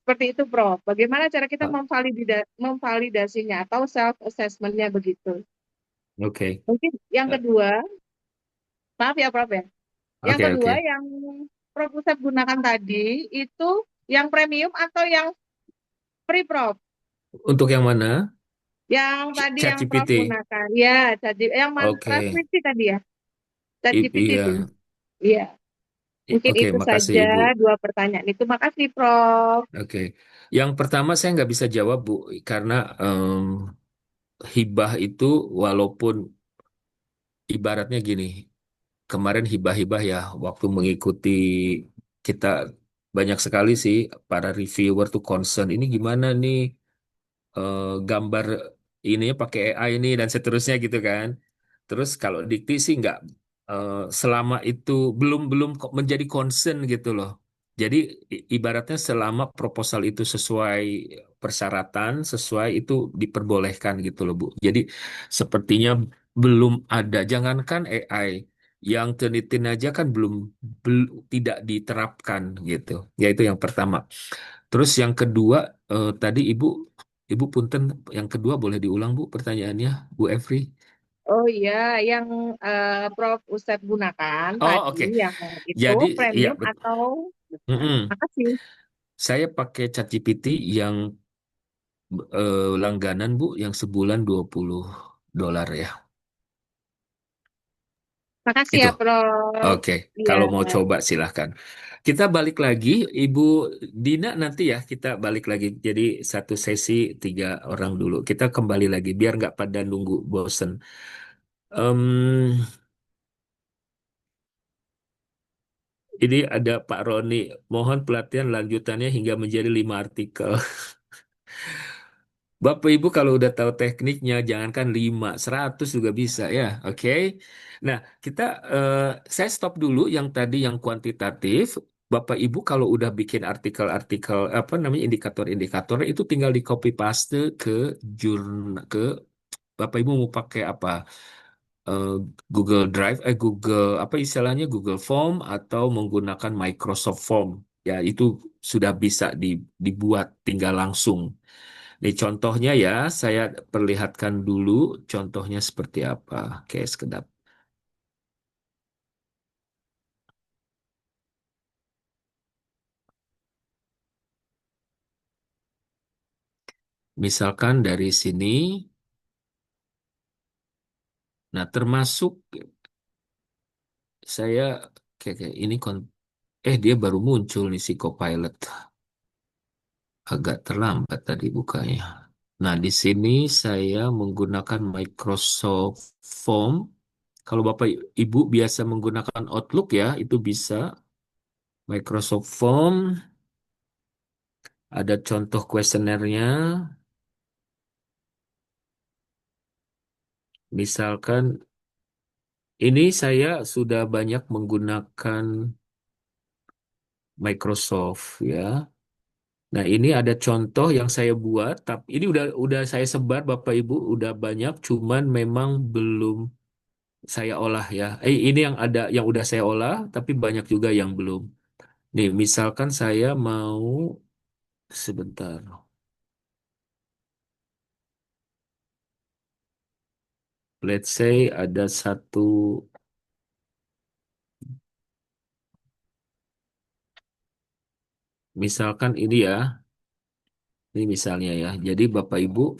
Seperti itu, Prof. Bagaimana cara kita memvalidasinya atau self-assessment-nya begitu? Oke. Mungkin yang kedua, maaf ya, Prof ya. Yang Oke, kedua, oke. yang Prof Usep gunakan tadi, itu yang premium atau yang free, Prof? Untuk yang mana? Yang tadi yang Prof ChatGPT. gunakan. Ya, jadi yang Oke. transkripsi tadi ya, ChatGPT Iya. itu. Iya, mungkin Oke, itu makasih saja Ibu. dua pertanyaan itu. Makasih, Prof. Oke. Yang pertama saya nggak bisa jawab, Bu, karena hibah itu walaupun ibaratnya gini, kemarin hibah-hibah ya, waktu mengikuti kita banyak sekali sih para reviewer tuh concern, ini gimana nih gambar ini pakai AI ini dan seterusnya gitu kan. Terus kalau dikti sih nggak selama itu belum belum kok menjadi concern gitu loh. Jadi ibaratnya selama proposal itu sesuai persyaratan, sesuai itu diperbolehkan gitu loh Bu. Jadi sepertinya belum ada. Jangankan AI, yang Turnitin aja kan tidak diterapkan gitu. Yaitu yang pertama. Terus yang kedua, tadi Ibu punten, yang kedua boleh diulang Bu pertanyaannya, Bu Evri? Oh iya, yang Prof Usep gunakan Oh tadi, oke. yang itu Jadi ya premium atau... mm-mm. Makasih. Saya pakai ChatGPT yang langganan Bu, yang sebulan $20 ya. Makasih Itu. ya, Prof. Oke. Iya. Kalau mau coba silahkan. Kita balik lagi, Ibu Dina nanti ya kita balik lagi. Jadi satu sesi 3 orang dulu. Kita kembali lagi biar nggak pada nunggu bosen. Em, Ini ada Pak Roni, mohon pelatihan lanjutannya hingga menjadi 5 artikel. Bapak Ibu kalau udah tahu tekniknya, jangankan 5, 100 juga bisa ya, oke? Nah, kita, eh, saya stop dulu yang tadi yang kuantitatif. Bapak Ibu kalau udah bikin artikel-artikel, apa namanya, indikator-indikator, itu tinggal di copy paste ke jurnal, ke Bapak Ibu mau pakai apa? eh, Google Drive, Google apa istilahnya Google Form atau menggunakan Microsoft Form. Ya, itu sudah bisa dibuat tinggal langsung. Nih contohnya ya, saya perlihatkan dulu contohnya seperti apa. Oke, sekedap. Misalkan dari sini, nah termasuk saya kayak ini dia baru muncul nih si Copilot. Agak terlambat tadi bukanya. Nah, di sini saya menggunakan Microsoft Form. Kalau Bapak Ibu biasa menggunakan Outlook ya, itu bisa Microsoft Form. Ada contoh kuesionernya. Misalkan ini saya sudah banyak menggunakan Microsoft ya. Nah, ini ada contoh yang saya buat, tapi ini udah saya sebar Bapak Ibu, udah banyak, cuman memang belum saya olah ya. Ini yang ada yang udah saya olah, tapi banyak juga yang belum. Nih, misalkan saya mau sebentar. Let's say ada satu, misalkan ini ya, ini misalnya ya. Jadi Bapak Ibu,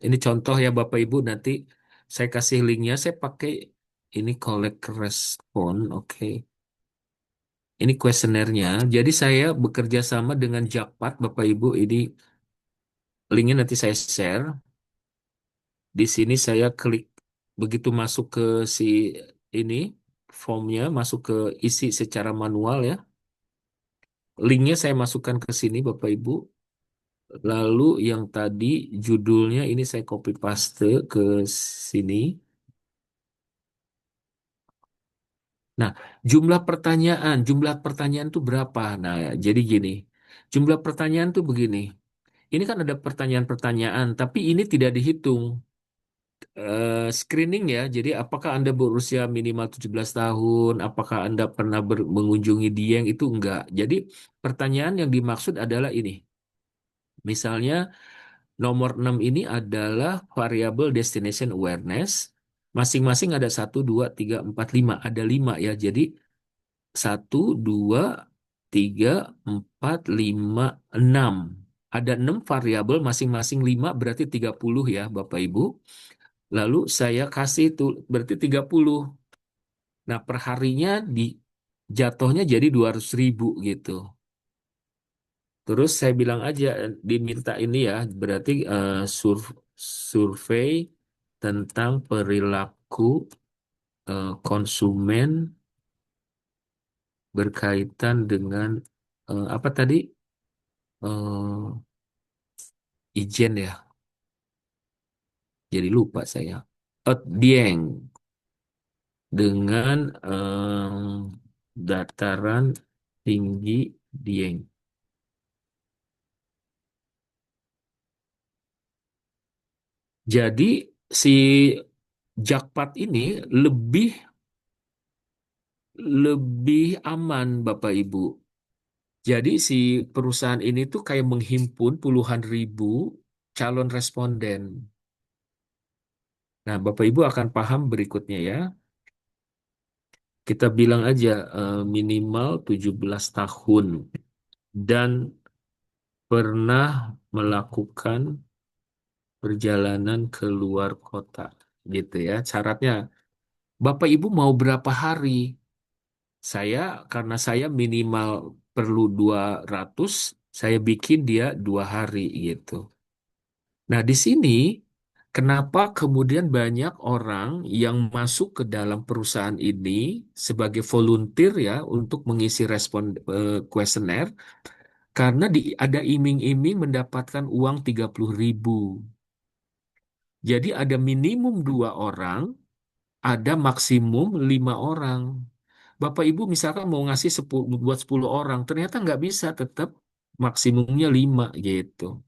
ini contoh ya Bapak Ibu, nanti saya kasih linknya, saya pakai ini collect respon, oke. Ini kuesionernya. Jadi saya bekerja sama dengan Jakpat, Bapak Ibu. Ini linknya nanti saya share. Di sini saya klik begitu masuk ke si ini formnya, masuk ke isi secara manual ya. Linknya saya masukkan ke sini, Bapak Ibu. Lalu yang tadi judulnya ini saya copy paste ke sini. Nah, jumlah pertanyaan tuh berapa? Nah, jadi gini, jumlah pertanyaan tuh begini. ini kan ada pertanyaan-pertanyaan, tapi ini tidak dihitung screening ya. Jadi apakah Anda berusia minimal 17 tahun, apakah Anda pernah mengunjungi Dieng, itu enggak. Jadi pertanyaan yang dimaksud adalah ini. Misalnya nomor 6 ini adalah variable destination awareness. Masing-masing ada 1, 2, 3, 4, 5. Ada 5 ya. Jadi 1, 2, 3, 4, 5, 6. Ada 6 variabel, masing-masing 5 berarti 30 ya Bapak Ibu. Lalu saya kasih itu berarti 30. Nah, perharinya jatuhnya jadi 200.000 gitu. Terus saya bilang aja diminta ini ya, berarti survei tentang perilaku konsumen berkaitan dengan apa tadi? Eh, Ijen ya, jadi lupa saya. Dieng dengan dataran tinggi Dieng. Jadi si Jakpat ini lebih lebih aman Bapak Ibu. Jadi si perusahaan ini tuh kayak menghimpun puluhan ribu calon responden. Nah, Bapak Ibu akan paham berikutnya ya. Kita bilang aja minimal 17 tahun dan pernah melakukan perjalanan ke luar kota gitu ya. Syaratnya Bapak Ibu mau berapa hari? Saya karena saya minimal perlu 200, saya bikin dia 2 hari gitu. Nah, di sini kenapa kemudian banyak orang yang masuk ke dalam perusahaan ini sebagai volunteer ya untuk mengisi respon kuesioner karena ada iming-iming mendapatkan uang 30.000. Jadi ada minimum 2 orang, ada maksimum 5 orang. Bapak Ibu misalkan mau ngasih 10, buat 10 orang, ternyata nggak bisa, tetap maksimumnya 5 gitu.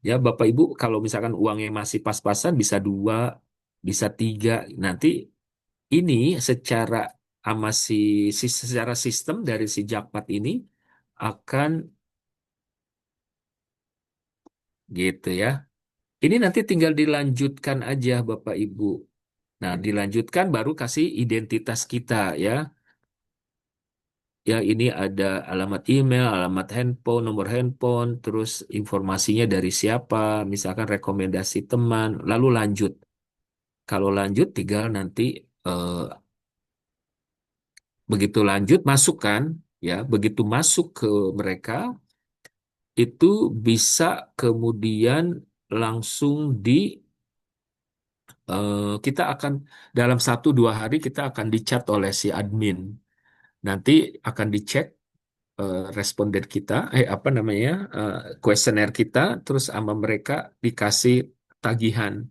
Ya Bapak Ibu kalau misalkan uangnya masih pas-pasan bisa 2, bisa 3. Nanti ini secara ama secara sistem dari si Jakpat ini akan gitu ya. Ini nanti tinggal dilanjutkan aja Bapak Ibu. Nah, dilanjutkan baru kasih identitas kita ya. Ya, ini ada alamat email, alamat handphone, nomor handphone, terus informasinya dari siapa, misalkan rekomendasi teman, lalu lanjut. Kalau lanjut, tinggal nanti eh, begitu lanjut masukkan, ya, begitu masuk ke mereka, itu bisa kemudian langsung kita akan dalam 1-2 hari kita akan dicat oleh si admin. Nanti akan dicek responden kita, apa namanya, kuesioner kita, terus sama mereka dikasih tagihan.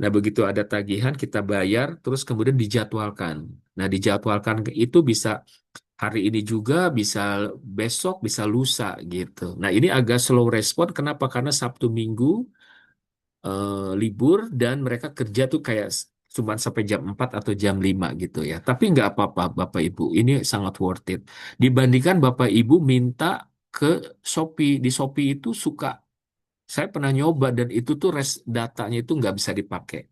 Nah, begitu ada tagihan, kita bayar, terus kemudian dijadwalkan. Nah, dijadwalkan itu bisa hari ini juga, bisa besok, bisa lusa gitu. Nah, ini agak slow respon. Kenapa? Karena Sabtu Minggu libur dan mereka kerja tuh kayak cuma sampai jam 4 atau jam 5 gitu ya. Tapi nggak apa-apa Bapak Ibu, ini sangat worth it. Dibandingkan Bapak Ibu minta ke Shopee. Di Shopee itu suka, saya pernah nyoba dan itu tuh datanya itu nggak bisa dipakai.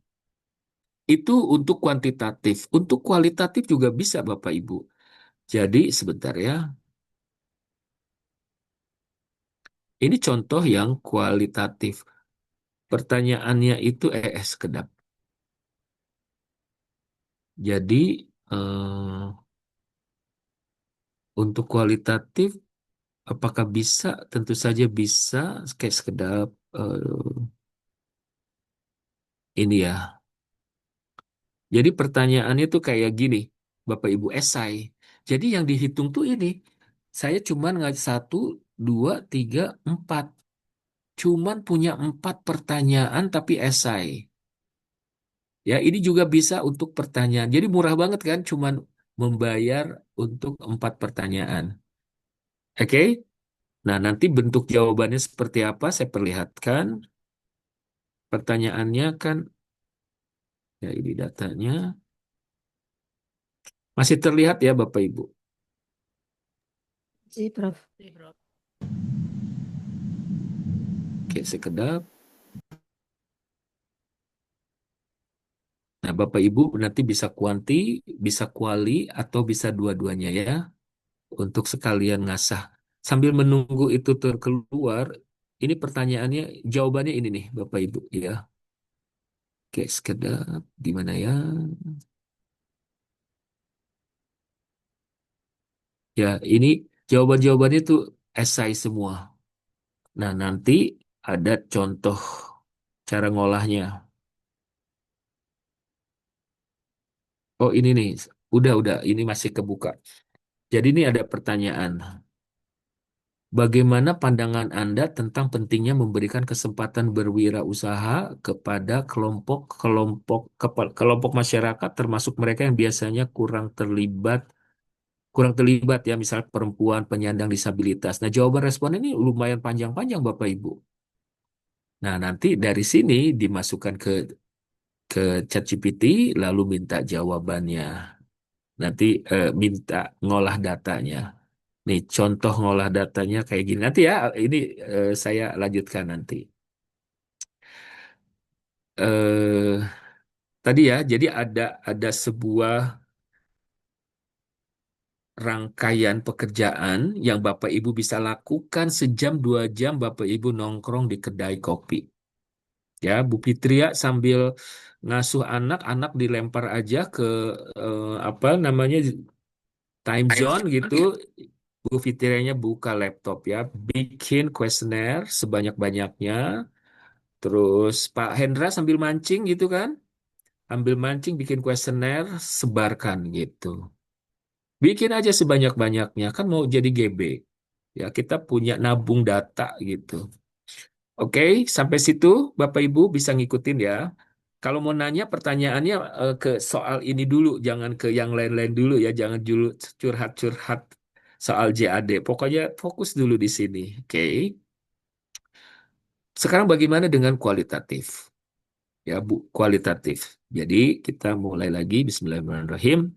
Itu untuk kuantitatif. Untuk kualitatif juga bisa Bapak Ibu. Jadi sebentar ya. Ini contoh yang kualitatif. Pertanyaannya itu kedap. Jadi untuk kualitatif apakah bisa? Tentu saja bisa. Kayak sekedar ini ya. Jadi pertanyaannya tuh kayak gini, Bapak Ibu esai. Jadi yang dihitung tuh ini, saya cuman nggak 1, 2, 3, 4. Cuman punya 4 pertanyaan tapi esai. Ya, ini juga bisa untuk pertanyaan. Jadi murah banget kan, cuman membayar untuk 4 pertanyaan. Oke? Nah, nanti bentuk jawabannya seperti apa saya perlihatkan. Pertanyaannya kan, ya ini datanya. Masih terlihat ya Bapak Ibu? Sih, Prof. Oke, sekedap. Nah, Bapak Ibu nanti bisa kuanti, bisa kuali, atau bisa dua-duanya ya. Untuk sekalian ngasah. Sambil menunggu itu terkeluar, ini pertanyaannya, jawabannya ini nih Bapak Ibu ya. Oke, sekedap. Gimana ya? Ya, ini jawaban-jawabannya tuh esai semua. Nah, nanti ada contoh cara ngolahnya. Oh, ini nih. Udah. Ini masih kebuka. Jadi ini ada pertanyaan. Bagaimana pandangan Anda tentang pentingnya memberikan kesempatan berwirausaha kepada kelompok masyarakat termasuk mereka yang biasanya kurang terlibat ya, misal perempuan penyandang disabilitas. Nah, jawaban respon ini lumayan panjang-panjang Bapak Ibu. Nah, nanti dari sini dimasukkan ke ChatGPT lalu minta jawabannya. Nanti minta ngolah datanya. Nih, contoh ngolah datanya kayak gini. Nanti ya, ini saya lanjutkan nanti. Eh, Tadi ya, jadi ada sebuah rangkaian pekerjaan yang Bapak Ibu bisa lakukan sejam 2 jam Bapak Ibu nongkrong di kedai kopi. Ya, Bu Fitria sambil ngasuh anak dilempar aja ke apa namanya time zone gitu. Bu Fitrianya buka laptop ya, bikin kuesioner sebanyak-banyaknya. Terus Pak Hendra sambil mancing gitu kan, ambil mancing bikin kuesioner, sebarkan gitu. Bikin aja sebanyak-banyaknya, kan mau jadi GB. Ya, kita punya nabung data gitu. Oke, sampai situ Bapak Ibu bisa ngikutin ya. Kalau mau nanya pertanyaannya ke soal ini dulu, jangan ke yang lain-lain dulu ya, jangan dulu curhat-curhat soal JAD. Pokoknya fokus dulu di sini. Oke. Sekarang bagaimana dengan kualitatif? Ya, Bu, kualitatif. Jadi kita mulai lagi. Bismillahirrahmanirrahim.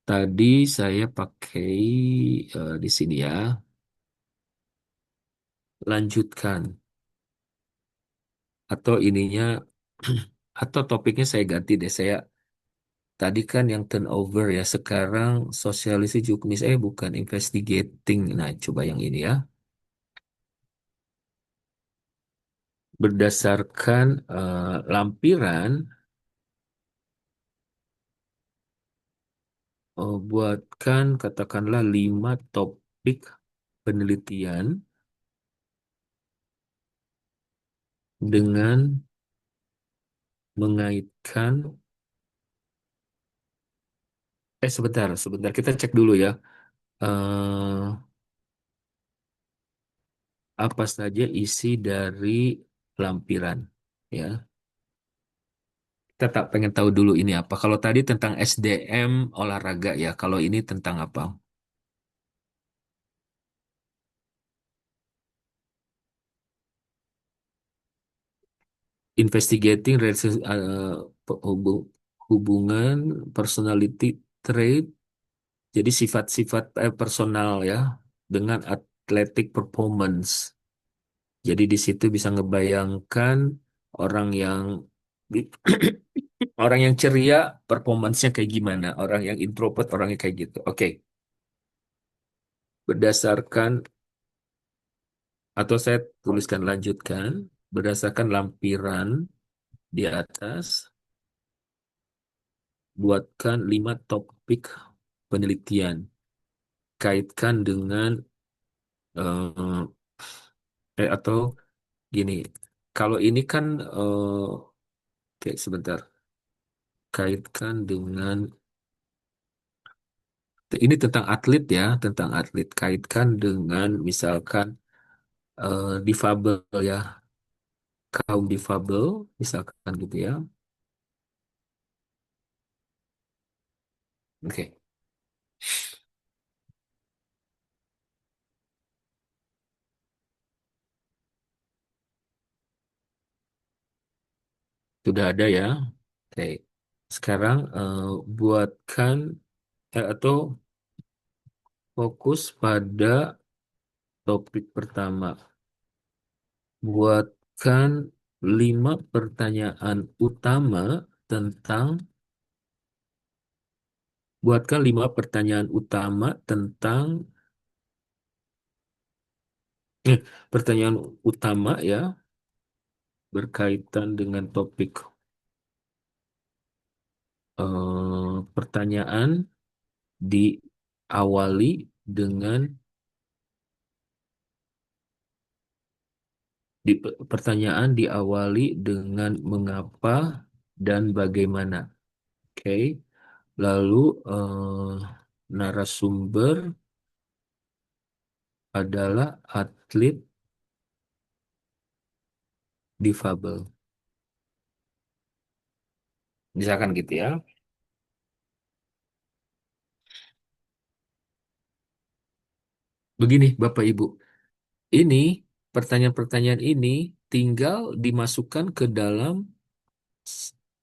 Tadi saya pakai di sini ya. Lanjutkan. Atau ininya, atau topiknya saya ganti deh. Saya tadi kan yang turnover ya. Sekarang sosialisasi juknis. Bukan investigating. Nah, coba yang ini ya. Berdasarkan lampiran, buatkan katakanlah 5 topik penelitian dengan mengaitkan sebentar kita cek dulu ya. eh apa saja isi dari lampiran ya. Kita tak pengen tahu dulu ini apa. Kalau tadi tentang SDM olahraga ya, kalau ini tentang apa? Investigating hubungan personality trait, jadi sifat-sifat personal ya dengan athletic performance. Jadi di situ bisa ngebayangkan orang yang orang yang ceria performance-nya kayak gimana, orang yang introvert orangnya kayak gitu. Oke, berdasarkan atau saya tuliskan lanjutkan berdasarkan lampiran di atas, buatkan 5 topik penelitian, kaitkan dengan eh, atau gini. Kalau ini kan oke, sebentar, kaitkan dengan ini tentang atlet ya, tentang atlet. Kaitkan dengan misalkan difabel ya, kaum difabel, misalkan gitu ya. Oke, sudah ada ya. Oke, sekarang buatkan atau fokus pada topik pertama. Buatkan 5 pertanyaan utama tentang buatkan 5 pertanyaan utama eh, pertanyaan utama ya berkaitan dengan topik pertanyaan diawali dengan pertanyaan diawali dengan mengapa dan bagaimana. Oke. Lalu narasumber adalah atlet difabel. Misalkan gitu ya. Begini Bapak Ibu, ini pertanyaan-pertanyaan ini tinggal dimasukkan ke dalam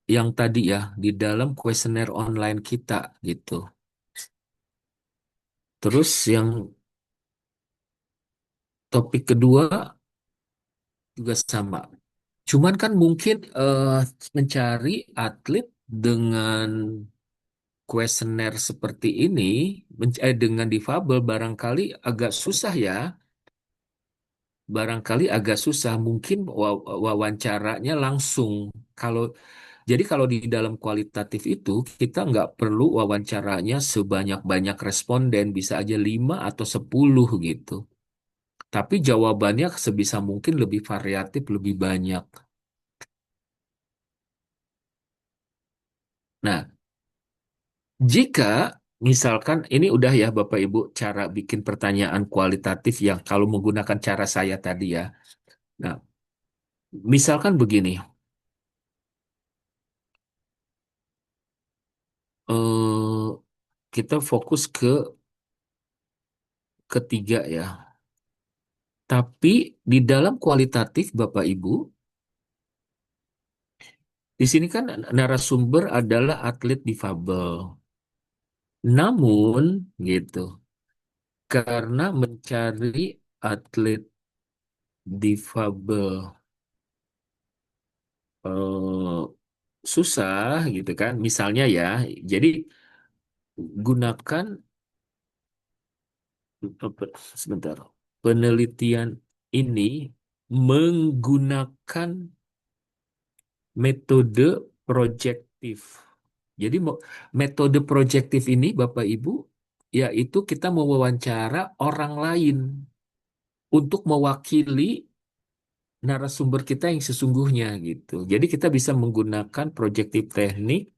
yang tadi ya, di dalam kuesioner online kita gitu. Terus yang topik kedua juga sama. Cuman kan mungkin mencari atlet dengan kuesioner seperti ini, dengan difabel barangkali agak susah ya. Barangkali agak susah. Mungkin wawancaranya langsung. Kalau jadi kalau di dalam kualitatif itu kita nggak perlu wawancaranya sebanyak-banyak responden, bisa aja 5 atau 10 gitu. Tapi jawabannya sebisa mungkin lebih variatif, lebih banyak. Nah, jika misalkan ini udah ya Bapak Ibu cara bikin pertanyaan kualitatif yang kalau menggunakan cara saya tadi ya. Nah, misalkan begini, eh, kita fokus ke ketiga ya. Tapi di dalam kualitatif Bapak Ibu, di sini kan narasumber adalah atlet difabel. Namun gitu, karena mencari atlet difabel eh, susah gitu kan. Misalnya ya, jadi gunakan sebentar. Penelitian ini menggunakan metode projektif. Jadi metode projektif ini Bapak Ibu yaitu kita mewawancara orang lain untuk mewakili narasumber kita yang sesungguhnya gitu. Jadi kita bisa menggunakan projektif teknik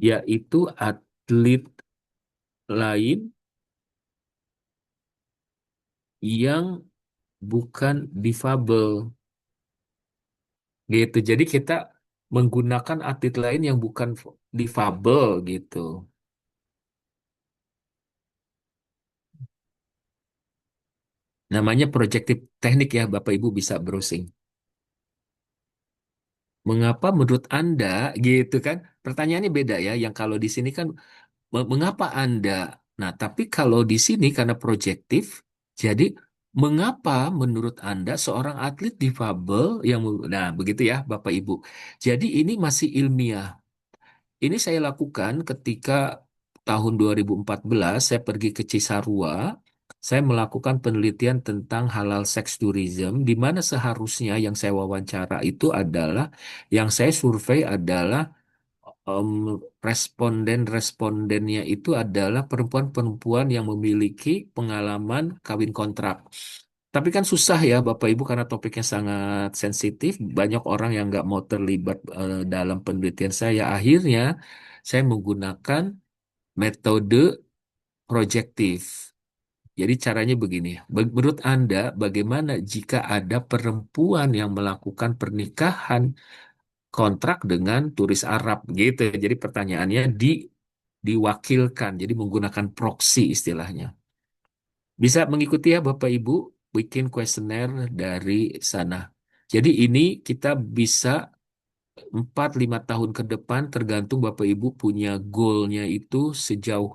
yaitu atlet lain yang bukan difabel gitu. Jadi kita menggunakan atlet lain yang bukan difabel gitu. Namanya projektif teknik ya Bapak Ibu bisa browsing. Mengapa menurut Anda gitu kan? Pertanyaannya beda ya. Yang kalau di sini kan mengapa Anda? Nah, tapi kalau di sini karena projektif, jadi mengapa menurut Anda seorang atlet difabel yang nah begitu ya Bapak Ibu. Jadi ini masih ilmiah. Ini saya lakukan ketika tahun 2014 saya pergi ke Cisarua. Saya melakukan penelitian tentang halal sex tourism, di mana seharusnya yang saya wawancara itu adalah, yang saya survei adalah em, responden-respondennya itu adalah perempuan-perempuan yang memiliki pengalaman kawin kontrak. Tapi kan susah ya Bapak Ibu karena topiknya sangat sensitif, banyak orang yang nggak mau terlibat dalam penelitian saya. Akhirnya saya menggunakan metode projektif. Jadi caranya begini, menurut Anda bagaimana jika ada perempuan yang melakukan pernikahan kontrak dengan turis Arab gitu. Jadi pertanyaannya diwakilkan, jadi menggunakan proxy istilahnya. Bisa mengikuti ya Bapak Ibu, bikin kuesioner dari sana. Jadi ini kita bisa 4-5 tahun ke depan tergantung Bapak Ibu punya goalnya itu sejauh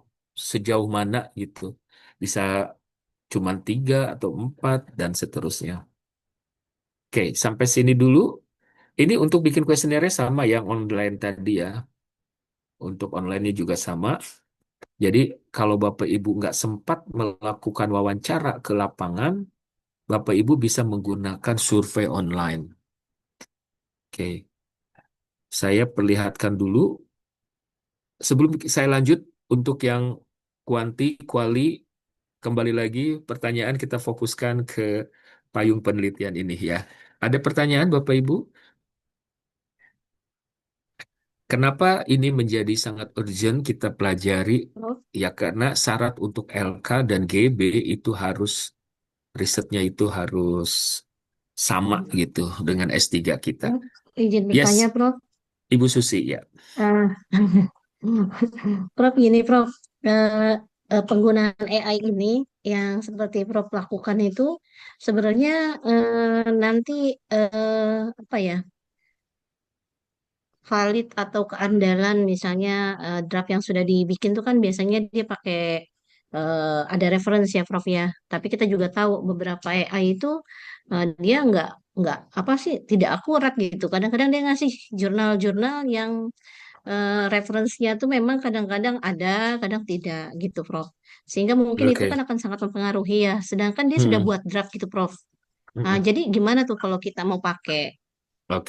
sejauh mana gitu. Bisa cuma 3 atau 4 dan seterusnya. Oke, sampai sini dulu. Ini untuk bikin kuesionernya sama yang online tadi ya. Untuk online-nya juga sama. Jadi kalau Bapak Ibu nggak sempat melakukan wawancara ke lapangan, Bapak Ibu bisa menggunakan survei online. Oke, saya perlihatkan dulu. Sebelum saya lanjut untuk yang kuanti, kuali, kembali lagi pertanyaan kita fokuskan ke payung penelitian ini ya. Ada pertanyaan Bapak Ibu? Kenapa ini menjadi sangat urgent kita pelajari? Prof, Ya karena syarat untuk LK dan GB itu harus risetnya itu harus sama gitu dengan S3 kita. Prof, izin Yes, bertanya, Prof. Ibu Susi ya. Ah, Prof, gini, Prof. Eh, Penggunaan AI ini yang seperti Prof lakukan itu sebenarnya nanti apa ya, valid atau keandalan misalnya draft yang sudah dibikin tuh kan biasanya dia pakai ada reference ya Prof ya. Tapi kita juga tahu beberapa AI itu dia nggak apa sih tidak akurat gitu. Kadang-kadang dia ngasih jurnal-jurnal yang referensinya tuh memang kadang-kadang ada, kadang tidak gitu Prof. Sehingga mungkin itu kan Oke. akan sangat mempengaruhi ya. Sedangkan dia sudah Hmm, buat draft gitu Prof. Nah, hmm, jadi gimana tuh kalau kita mau pakai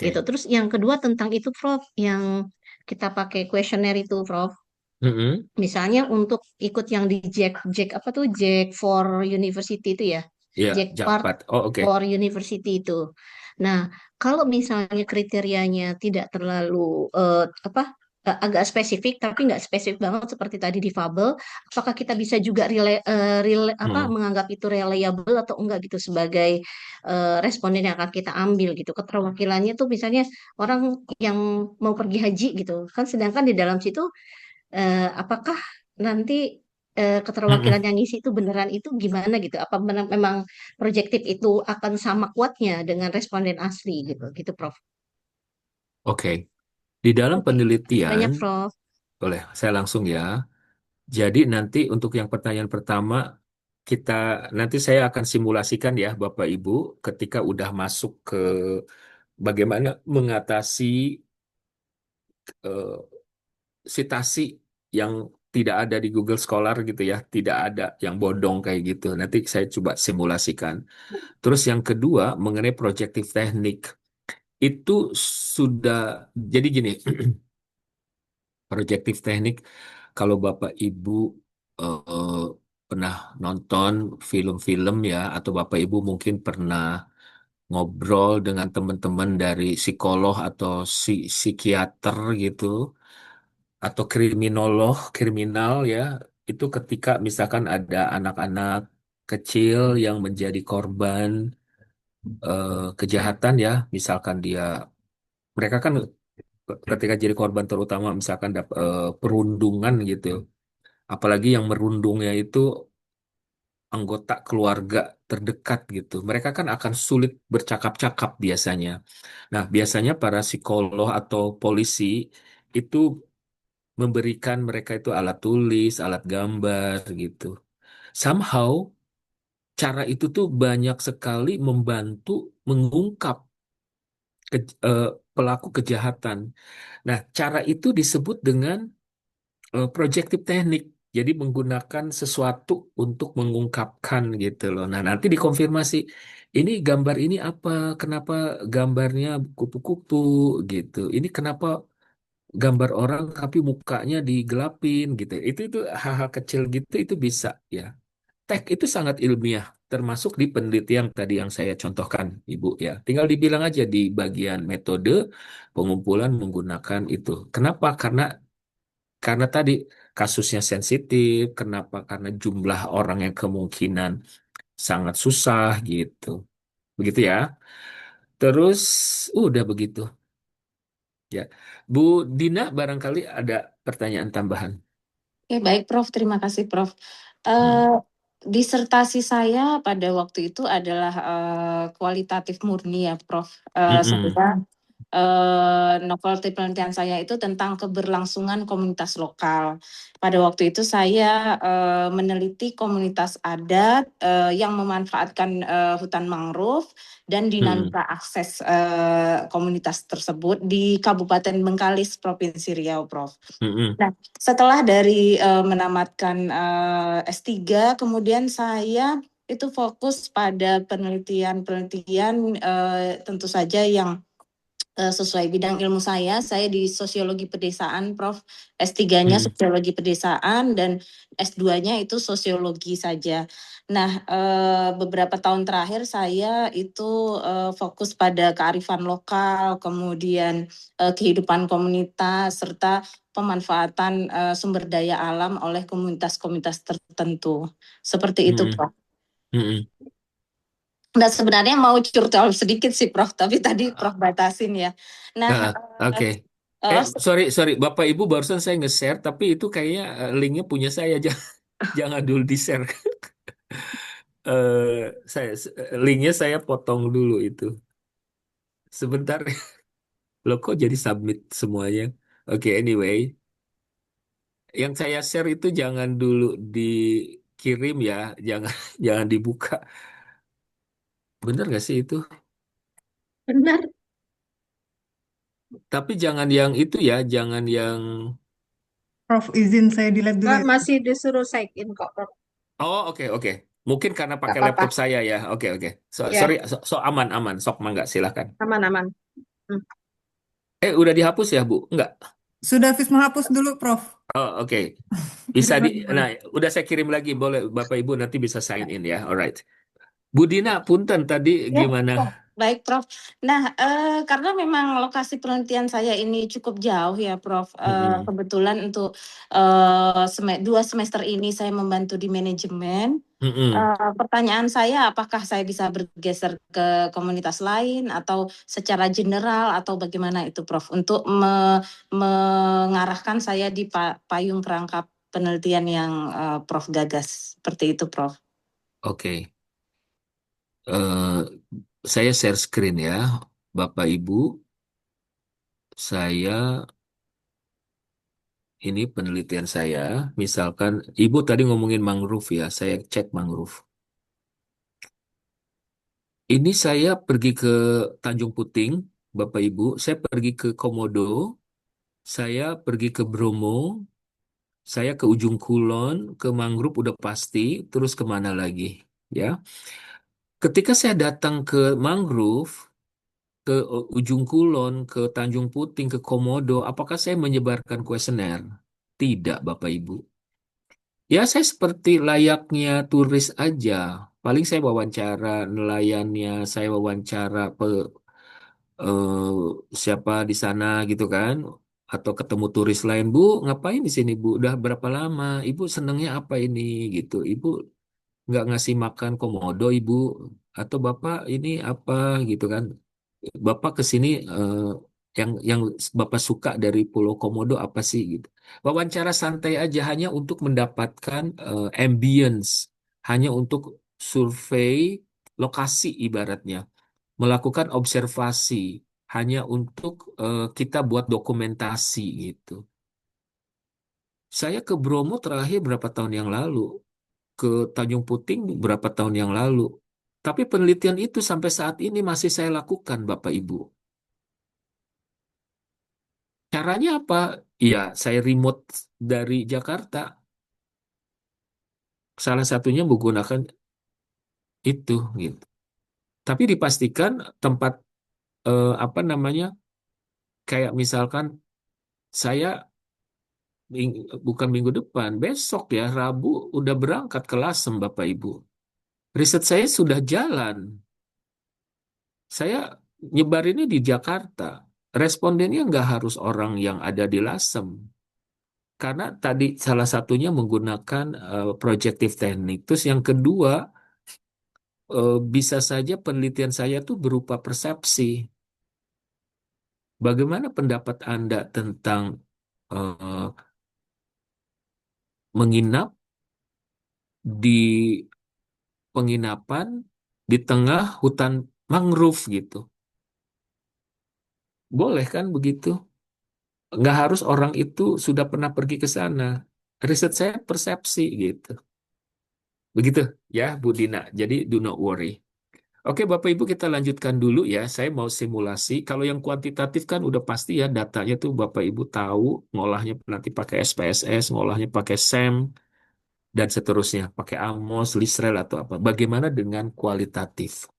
gitu. oke. Terus yang kedua tentang itu, Prof, yang kita pakai kuesioner itu, Prof. Hmm, Misalnya untuk ikut yang di Jack, Jack apa tuh Jack for University itu ya, ya, Jack Part Jakpat. Oh, oke. for University itu. Nah, kalau misalnya kriterianya tidak terlalu apa agak spesifik tapi nggak spesifik banget seperti tadi di Fabel, apakah kita bisa juga apa Hmm, menganggap itu reliable atau enggak gitu sebagai responden yang akan kita ambil gitu. Keterwakilannya tuh misalnya orang yang mau pergi haji gitu kan, sedangkan di dalam situ apakah nanti keterwakilan hmm, yang ngisi itu beneran itu gimana gitu? Apa memang proyektif itu akan sama kuatnya dengan responden asli gitu, gitu Prof. oke. Di dalam Oke, kasih penelitian, banyak Prof. boleh saya langsung ya. Jadi nanti untuk yang pertanyaan pertama, kita nanti saya akan simulasikan ya Bapak Ibu ketika udah masuk ke bagaimana mengatasi eh, sitasi yang tidak ada di Google Scholar gitu ya, tidak ada yang bodong kayak gitu. Nanti saya coba simulasikan. Terus yang kedua mengenai projective teknik itu sudah jadi gini, projective teknik kalau Bapak Ibu eh, pernah nonton film-film ya atau Bapak Ibu mungkin pernah ngobrol dengan teman-teman dari psikolog atau psikiater gitu atau kriminolog, kriminal ya, itu ketika misalkan ada anak-anak kecil yang menjadi korban kejahatan ya, misalkan mereka kan ketika jadi korban terutama misalkan perundungan gitu, apalagi yang merundungnya itu anggota keluarga terdekat gitu, mereka kan akan sulit bercakap-cakap biasanya. Nah, biasanya para psikolog atau polisi itu memberikan mereka itu alat tulis, alat gambar gitu. Somehow cara itu tuh banyak sekali membantu mengungkap eh, pelaku kejahatan. Nah, cara itu disebut dengan projective teknik. Jadi menggunakan sesuatu untuk mengungkapkan gitu loh. Nah, nanti dikonfirmasi, ini gambar ini apa? Kenapa gambarnya kupu-kupu gitu? Ini kenapa gambar orang tapi mukanya digelapin gitu. Itu hal-hal kecil gitu itu bisa ya. Tag itu sangat ilmiah termasuk di penelitian tadi yang saya contohkan Ibu ya. Tinggal dibilang aja di bagian metode pengumpulan menggunakan itu. Kenapa? Karena tadi kasusnya sensitif, kenapa? Karena jumlah orang yang kemungkinan sangat susah gitu. Begitu ya. Terus udah begitu ya. Bu Dina barangkali ada pertanyaan tambahan. Oke, baik Prof. Terima kasih Prof. Hmm. Eh, Disertasi saya pada waktu itu adalah kualitatif murni ya Prof. Mm-mm. Saya novel penelitian saya itu tentang keberlangsungan komunitas lokal. Pada waktu itu saya meneliti komunitas adat yang memanfaatkan hutan mangrove dan Mm-mm. dinamika akses komunitas tersebut di Kabupaten Bengkalis, Provinsi Riau, Prof. Mm-mm. Nah, setelah dari menamatkan S3, kemudian saya itu fokus pada penelitian-penelitian tentu saja yang sesuai bidang ilmu saya. Saya di sosiologi pedesaan, Prof. S3-nya Mm. sosiologi pedesaan dan S2-nya itu sosiologi saja. Nah, beberapa tahun terakhir saya itu fokus pada kearifan lokal, kemudian kehidupan komunitas, serta pemanfaatan sumber daya alam oleh komunitas-komunitas tertentu. Seperti itu, Mm-mm. Prof. Mm-mm. Nah, sebenarnya mau curcol sedikit sih, Prof. Tapi tadi Prof batasin ya. Nah, Ah, oke. eh, Sorry, Bapak Ibu barusan saya nge-share, tapi itu kayaknya linknya punya saya, jangan dulu di-share. Linknya saya potong dulu itu. Sebentar, loh kok jadi submit semuanya? Oke, anyway, yang saya share itu jangan dulu dikirim ya, jangan jangan dibuka. Bener nggak sih itu? Benar. Tapi jangan yang itu ya, jangan yang. Prof, izin saya delete dulu ya. Masih disuruh sign in kok, Prof. Oh, oke. Mungkin karena Nggak pakai apa-apa. laptop saya ya. Oke. Ya, Sorry, aman. Sok mangga, silakan. aman-aman. Hmm. Udah dihapus ya, Bu? Enggak. Sudah Fis menghapus dulu, Prof. Oh, oke. Bisa Kirim di, lagi boleh. nah, udah saya kirim lagi. Boleh, Bapak Ibu nanti bisa sign in ya. Alright. Bu Dina, punten tadi Ya, gimana? baik, Prof. Nah, karena memang lokasi penelitian saya ini cukup jauh ya, Prof. Mm-mm. Kebetulan untuk 2 semester ini saya membantu di manajemen. Mm-mm. Pertanyaan saya, apakah saya bisa bergeser ke komunitas lain atau secara general atau bagaimana itu, Prof. Untuk mengarahkan saya di payung perangkap penelitian yang Prof gagas. Seperti itu, Prof. Oke. Eh, saya share screen ya, Bapak Ibu. Saya ini penelitian saya. Misalkan Ibu tadi ngomongin mangrove ya, saya cek mangrove. Ini saya pergi ke Tanjung Puting, Bapak Ibu. Saya pergi ke Komodo, saya pergi ke Bromo, saya ke Ujung Kulon, ke mangrove udah pasti, terus kemana lagi? Ya, ketika saya datang ke mangrove, ke Ujung Kulon, ke Tanjung Puting, ke Komodo, apakah saya menyebarkan kuesioner? Tidak, Bapak Ibu. Ya, saya seperti layaknya turis aja. Paling saya wawancara nelayannya, saya wawancara eh, siapa di sana gitu kan, atau ketemu turis lain. Bu, ngapain di sini Bu? Udah berapa lama? Ibu senengnya apa ini gitu? Ibu nggak ngasih makan komodo Ibu, atau Bapak ini apa gitu kan? Bapak ke sini yang Bapak suka dari Pulau Komodo apa sih gitu. Wawancara santai aja hanya untuk mendapatkan ambience, hanya untuk survei lokasi ibaratnya, melakukan observasi hanya untuk kita buat dokumentasi gitu. Saya ke Bromo terakhir berapa tahun yang lalu, ke Tanjung Puting berapa tahun yang lalu. Tapi penelitian itu sampai saat ini masih saya lakukan, Bapak Ibu. Caranya apa? Ya, saya remote dari Jakarta. Salah satunya menggunakan itu, gitu. Tapi dipastikan tempat apa namanya? Kayak misalkan saya bukan minggu depan, besok ya Rabu udah berangkat ke Lasem, Bapak Ibu. Riset saya sudah jalan. Saya nyebar ini di Jakarta. Respondennya nggak harus orang yang ada di Lasem. Karena tadi salah satunya menggunakan projective teknik. Terus yang kedua, bisa saja penelitian saya tuh berupa persepsi. Bagaimana pendapat Anda tentang eh, menginap di penginapan di tengah hutan mangrove gitu. Boleh kan begitu? Nggak harus orang itu sudah pernah pergi ke sana. Riset saya persepsi gitu. Begitu ya, Bu Dina. Jadi do not worry. Oke, Bapak Ibu kita lanjutkan dulu ya. Saya mau simulasi. Kalau yang kuantitatif kan udah pasti ya datanya tuh Bapak Ibu tahu ngolahnya nanti pakai SPSS, ngolahnya pakai SEM dan seterusnya, pakai Amos, Lisrel atau apa. Bagaimana dengan kualitatif?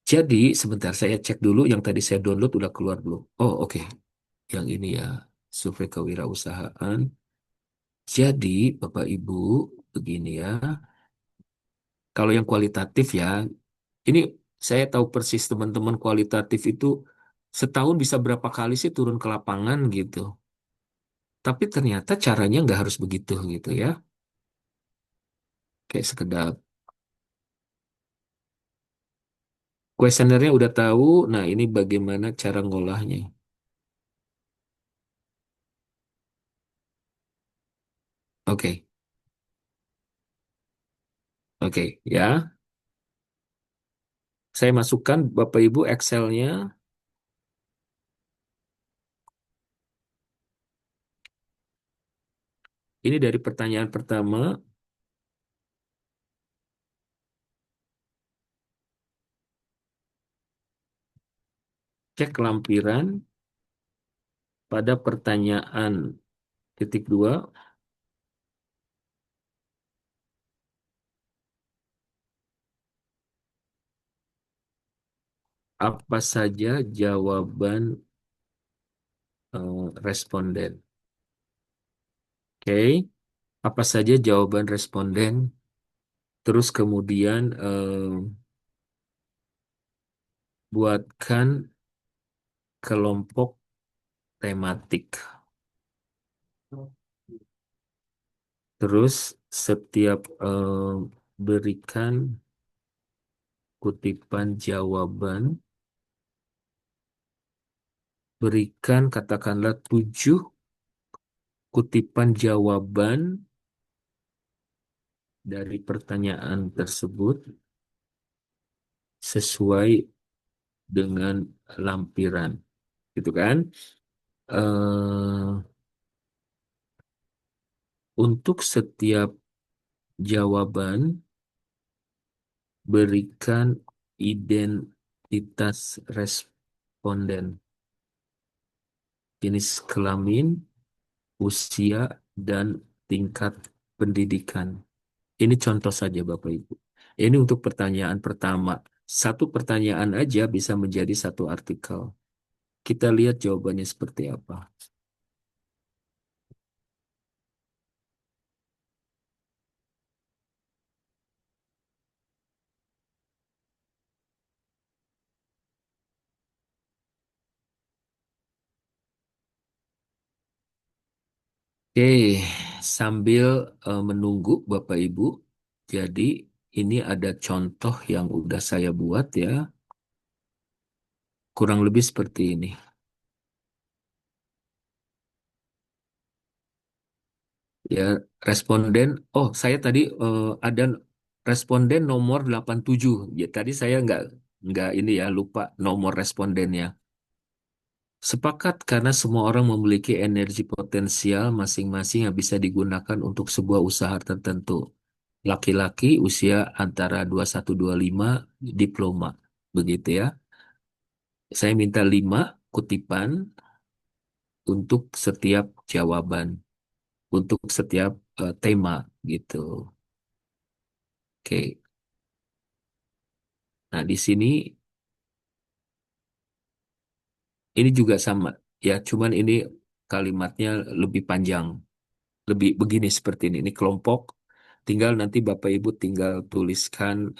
Jadi sebentar saya cek dulu yang tadi saya download udah keluar belum? Oh, oke. Yang ini ya, survei kewirausahaan. Jadi Bapak Ibu begini ya. Kalau yang kualitatif ya, ini saya tahu persis teman-teman kualitatif itu setahun bisa berapa kali sih turun ke lapangan gitu. Tapi ternyata caranya nggak harus begitu gitu ya. Kayak sekedar kuesionernya udah tahu, nah ini bagaimana cara ngolahnya. Oke, oke ya. Saya masukkan Bapak Ibu Excel-nya. Ini dari pertanyaan pertama, cek lampiran pada pertanyaan titik dua, apa saja jawaban responden. Oke, apa saja jawaban responden. Terus kemudian buatkan kelompok tematik. Terus setiap berikan kutipan jawaban, berikan katakanlah 7 kutipan jawaban dari pertanyaan tersebut sesuai dengan lampiran, gitu kan? eh untuk setiap jawaban berikan identitas responden, jenis kelamin, usia, dan tingkat pendidikan. Ini contoh saja Bapak Ibu. Ini untuk pertanyaan pertama. Satu pertanyaan aja bisa menjadi satu artikel. Kita lihat jawabannya seperti apa. Oke, sambil menunggu Bapak Ibu, jadi ini ada contoh yang udah saya buat ya, kurang lebih seperti ini. Ya, responden, oh saya tadi ada responden nomor 87. Ya, tadi saya nggak ini ya, lupa nomor respondennya. Sepakat karena semua orang memiliki energi potensial masing-masing yang bisa digunakan untuk sebuah usaha tertentu. Laki-laki usia antara 21-25, diploma. Begitu ya. Saya minta 5 kutipan untuk setiap jawaban, untuk setiap tema gitu. Oke. Nah, di sini ini juga sama ya, cuman ini kalimatnya lebih panjang. Lebih begini seperti ini. Ini kelompok. Tinggal nanti Bapak Ibu tinggal tuliskan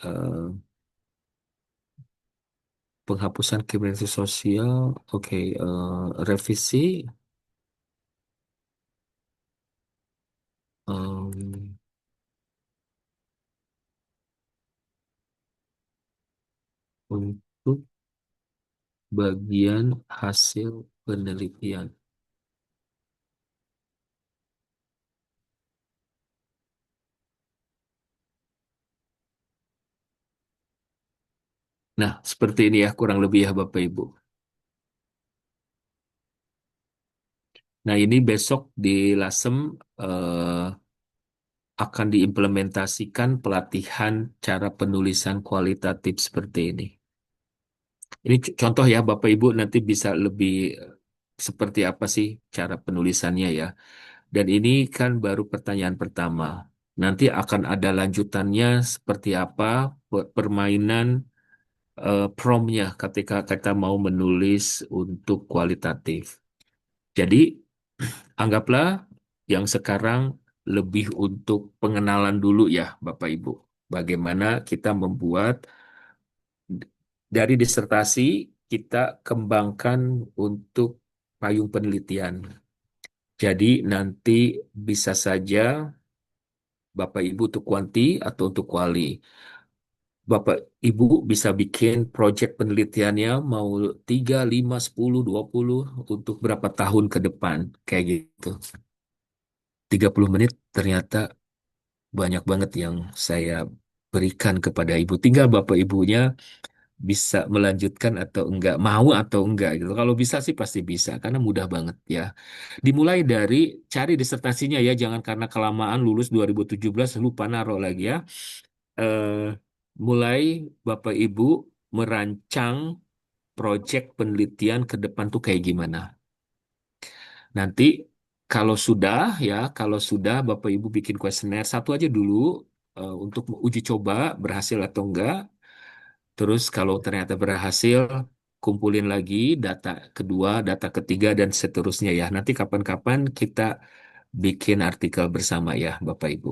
penghapusan kriminalitas sosial. Oke, revisi em, untuk bagian hasil penelitian. Nah, seperti ini ya kurang lebih ya Bapak Ibu. Nah, ini besok di Lasem eh, akan diimplementasikan pelatihan cara penulisan kualitatif seperti ini. Ini contoh ya Bapak Ibu nanti bisa lebih seperti apa sih cara penulisannya ya. Dan ini kan baru pertanyaan pertama. Nanti akan ada lanjutannya seperti apa permainan promptnya ketika kita mau menulis untuk kualitatif. Jadi anggaplah yang sekarang lebih untuk pengenalan dulu ya Bapak Ibu. Bagaimana kita membuat dari disertasi kita kembangkan untuk payung penelitian. Jadi nanti bisa saja Bapak Ibu untuk kuanti atau untuk kuali. Bapak Ibu bisa bikin proyek penelitiannya mau 3, 5, 10, 20 untuk berapa tahun ke depan. Kayak gitu. 30 menit ternyata banyak banget yang saya berikan kepada Ibu. Tinggal Bapak Ibunya bisa melanjutkan atau enggak, mau atau enggak gitu. Kalau bisa sih pasti bisa, karena mudah banget ya. Dimulai dari cari disertasinya ya, jangan karena kelamaan lulus 2017 lupa naruh lagi ya. Eh, Mulai Bapak Ibu merancang proyek penelitian ke depan tuh kayak gimana. Nanti kalau sudah Bapak Ibu bikin kuesioner satu aja dulu untuk uji coba berhasil atau enggak. Terus kalau ternyata berhasil, kumpulin lagi data kedua, data ketiga, dan seterusnya ya. Nanti kapan-kapan kita bikin artikel bersama ya, Bapak Ibu.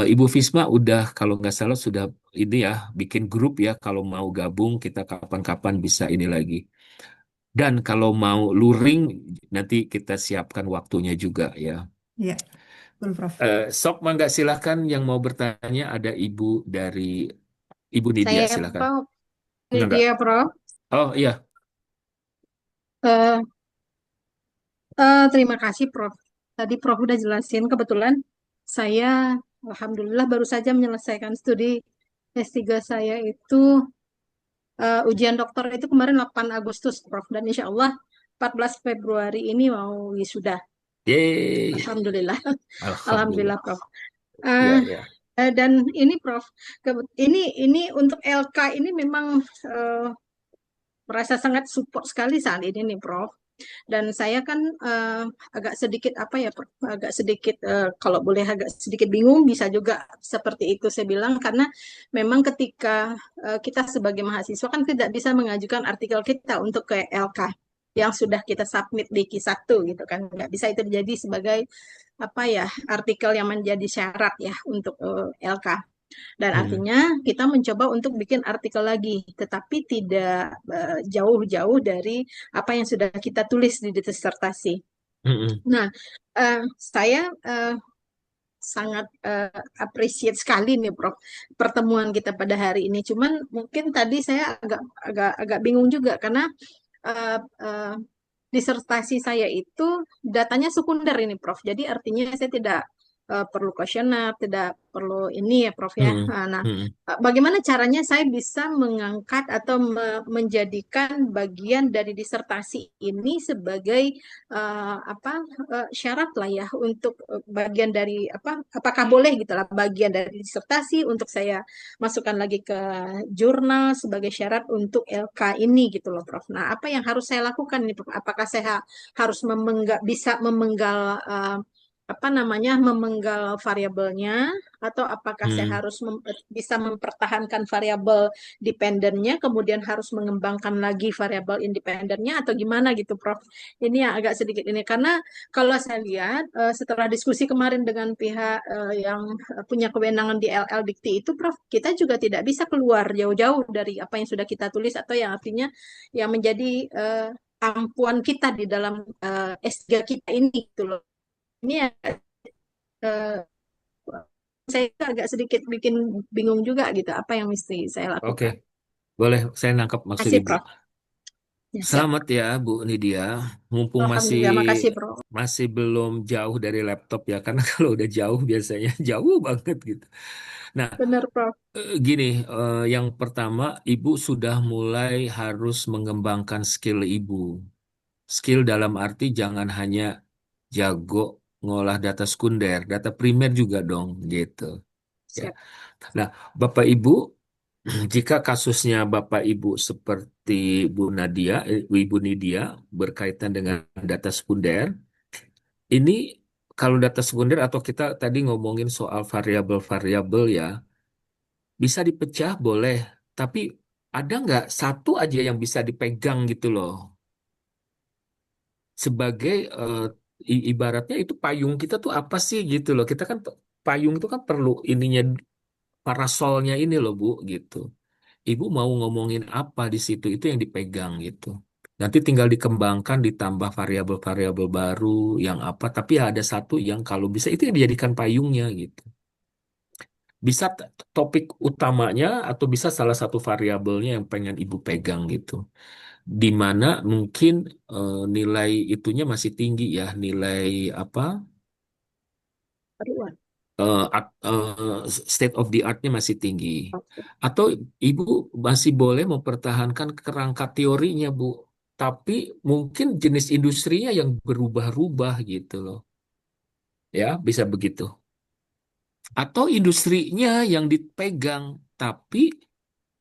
Ibu Fisma udah, kalau nggak salah sudah ini ya, bikin grup ya. Kalau mau gabung, kita kapan-kapan bisa ini lagi. Dan kalau mau luring, nanti kita siapkan waktunya juga ya. Iya, betul, Prof. Sok mangga silahkan yang mau bertanya, ada Ibu dari Ibu Nidia, Saya silahkan. Prof. Enggak. Lydia Prof. Oh iya. Eh, Terima kasih Prof. Tadi Prof udah jelasin. Kebetulan saya Alhamdulillah baru saja menyelesaikan studi S3 saya itu ujian dokter itu kemarin 8 Agustus Prof. Dan insya Allah 14 Februari ini mau wisuda. Yeay. Alhamdulillah. Alhamdulillah. Alhamdulillah Prof. Ya, Eh, ya. dan ini Prof, ini untuk LK ini memang merasa sangat support sekali saat ini nih Prof. Dan saya kan agak sedikit apa ya, Prof, agak sedikit kalau boleh agak sedikit bingung bisa juga seperti itu saya bilang karena memang ketika kita sebagai mahasiswa kan tidak bisa mengajukan artikel kita untuk ke LK yang sudah kita submit di Q1 gitu kan, nggak bisa itu jadi sebagai apa ya artikel yang menjadi syarat ya untuk LK. Dan Mm-mm. artinya kita mencoba untuk bikin artikel lagi, tetapi tidak jauh-jauh dari apa yang sudah kita tulis di disertasi. Mm-mm. Nah, saya sangat appreciate sekali nih, Prof, pertemuan kita pada hari ini. Cuman mungkin tadi saya agak bingung juga karena uh, uh, disertasi saya itu datanya sekunder ini, Prof. Jadi artinya saya tidak perlu kuesioner, tidak perlu ini ya, Prof ya. Mm-mm. Nah, Mm-mm. bagaimana caranya saya bisa mengangkat atau menjadikan bagian dari disertasi ini sebagai apa syarat lah ya untuk bagian dari apa? Apakah boleh gitu lah bagian dari disertasi untuk saya masukkan lagi ke jurnal sebagai syarat untuk LK ini gitu loh, Prof. Nah, apa yang harus saya lakukan nih, Prof? Apakah saya harus bisa memenggal apa namanya memenggal variabelnya atau apakah saya Mm. harus bisa mempertahankan variabel dependennya kemudian harus mengembangkan lagi variabel independennya atau gimana gitu, Prof. Ini yang agak sedikit ini karena kalau saya lihat setelah diskusi kemarin dengan pihak yang punya kewenangan di LL Dikti itu, Prof, kita juga tidak bisa keluar jauh-jauh dari apa yang sudah kita tulis atau yang artinya yang menjadi ampuan kita di dalam S3 kita ini gitu loh. Ini ya, saya agak sedikit bikin bingung juga gitu apa yang mesti saya Oke, lakukan. boleh saya nangkap Terima maksud kasih, Ibu. Prof. Ya, siap. Selamat ya Bu Nidia, mumpung masih Alhamdulillah, makasih, Prof. masih belum jauh dari laptop ya, karena kalau udah jauh biasanya jauh banget gitu. Nah, Benar, Prof. gini, yang pertama, ibu sudah mulai harus mengembangkan skill ibu. Skill dalam arti jangan hanya jago ngolah data sekunder, data primer juga dong, gitu. Ya. Siap. Nah, Bapak Ibu, jika kasusnya Bapak Ibu seperti Bu Nadia, Ibu Nidia berkaitan dengan data sekunder, ini kalau data sekunder atau kita tadi ngomongin soal variabel-variabel ya, bisa dipecah boleh, tapi ada nggak satu aja yang bisa dipegang gitu loh, sebagai ibaratnya itu payung kita tuh apa sih gitu loh. Kita kan payung itu kan perlu ininya parasolnya ini loh Bu gitu. Ibu mau ngomongin apa di situ itu yang dipegang gitu. Nanti tinggal dikembangkan ditambah variabel-variabel baru yang apa, tapi ya ada satu yang kalau bisa itu yang dijadikan payungnya gitu. Bisa topik utamanya atau bisa salah satu variabelnya yang pengen ibu pegang gitu. Di mana mungkin nilai itunya masih tinggi ya, nilai apa? Aduh, State of the art-nya masih tinggi. oke. Atau ibu masih boleh mempertahankan kerangka teorinya, Bu. Tapi mungkin jenis industrinya yang berubah-ubah gitu loh. Ya, bisa begitu. Atau industrinya yang dipegang, tapi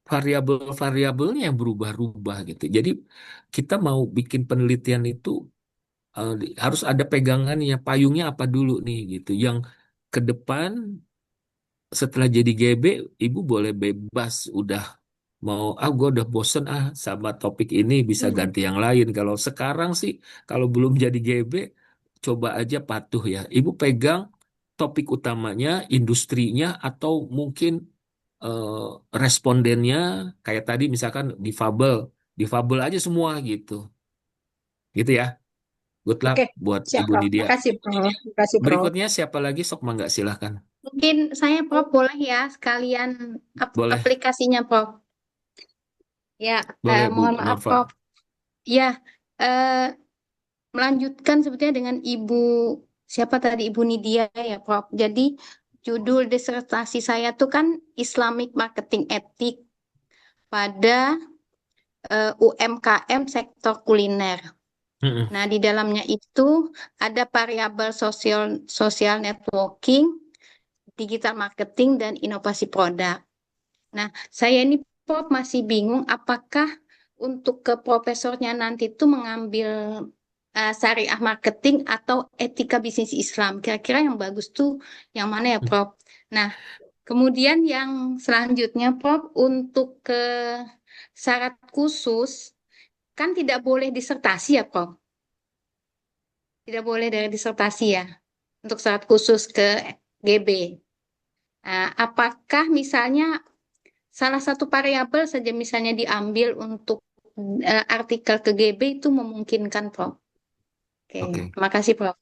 variabel-variabelnya yang berubah-ubah gitu. Jadi kita mau bikin penelitian itu harus ada pegangannya, payungnya apa dulu nih gitu. Yang ke depan setelah jadi GB, ibu boleh bebas udah mau gue udah bosen sama topik ini bisa ganti yang lain. Kalau sekarang sih kalau belum jadi GB coba aja patuh ya. Ibu pegang topik utamanya, industrinya atau mungkin eh, respondennya kayak tadi misalkan difabel aja semua gitu. Gitu ya. Good luck Oke, buat siap, Ibu Prof. Nidia. Makasih, Prof. Makasih, Prof. Berikutnya siapa lagi? Sok mangga silahkan. Mungkin saya Prof boleh ya sekalian Boleh, aplikasinya Prof. Ya, boleh Bu mohon maaf Norva. Prof. Ya, eh, melanjutkan sebetulnya dengan Ibu siapa tadi Ibu Nidia ya Prof. Jadi judul disertasi saya tuh kan Islamic Marketing Ethic pada UMKM sektor kuliner. Mm-mm. Nah, di dalamnya itu ada variabel social networking, digital marketing dan inovasi produk. Nah, saya ini Prof masih bingung apakah untuk ke profesornya nanti itu mengambil syariah marketing atau etika bisnis Islam. Kira-kira yang bagus tuh yang mana ya, Prof? Nah, kemudian yang selanjutnya, Prof, untuk ke syarat khusus kan tidak boleh disertasi ya, Prof? Tidak boleh dari disertasi ya untuk syarat khusus ke GB. Apakah misalnya salah satu variabel saja misalnya diambil untuk artikel ke GB itu memungkinkan, Prof? Oke, Oke. terima kasih, Prof.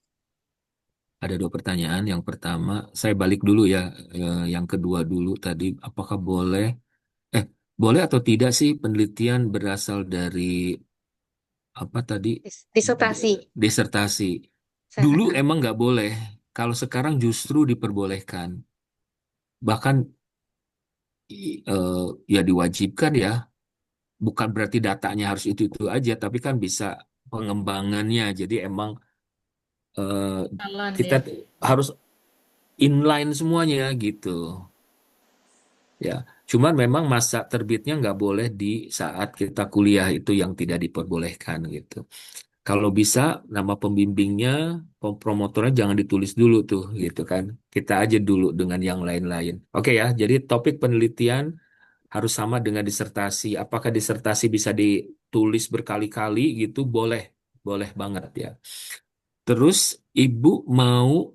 Ada dua pertanyaan. Yang pertama, saya balik dulu ya. Yang kedua dulu tadi, apakah boleh, eh, boleh atau tidak sih penelitian berasal dari apa tadi Disertasi. disertasi? Dulu Sa- emang nggak boleh. Kalau sekarang justru diperbolehkan. Bahkan ya diwajibkan ya. Bukan berarti datanya harus itu aja, tapi kan bisa pengembangannya. Jadi emang eh, Jalan kita ya. harus inline semuanya gitu. Ya, cuman memang masa terbitnya nggak boleh di saat kita kuliah itu yang tidak diperbolehkan gitu. Kalau bisa nama pembimbingnya, promotornya jangan ditulis dulu tuh gitu kan. Kita aja dulu dengan yang lain-lain. Oke ya, jadi topik penelitian harus sama dengan disertasi. Apakah disertasi bisa ditulis berkali-kali gitu? Boleh, boleh banget ya. Terus ibu mau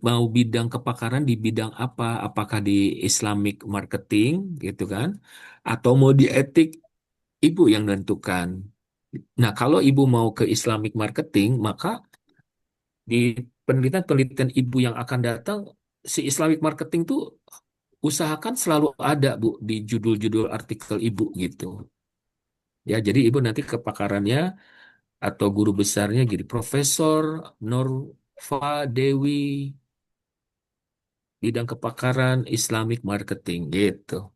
mau bidang kepakaran di bidang apa? Apakah di Islamic marketing gitu kan? Atau mau di etik? Ibu yang menentukan. Nah, kalau ibu mau ke Islamic marketing, maka di penelitian-penelitian ibu yang akan datang, si Islamic marketing tuh usahakan selalu ada, Bu, di judul-judul artikel ibu gitu. Ya, jadi ibu nanti kepakarannya atau guru besarnya jadi Profesor Norva Dewi bidang kepakaran Islamic Marketing gitu.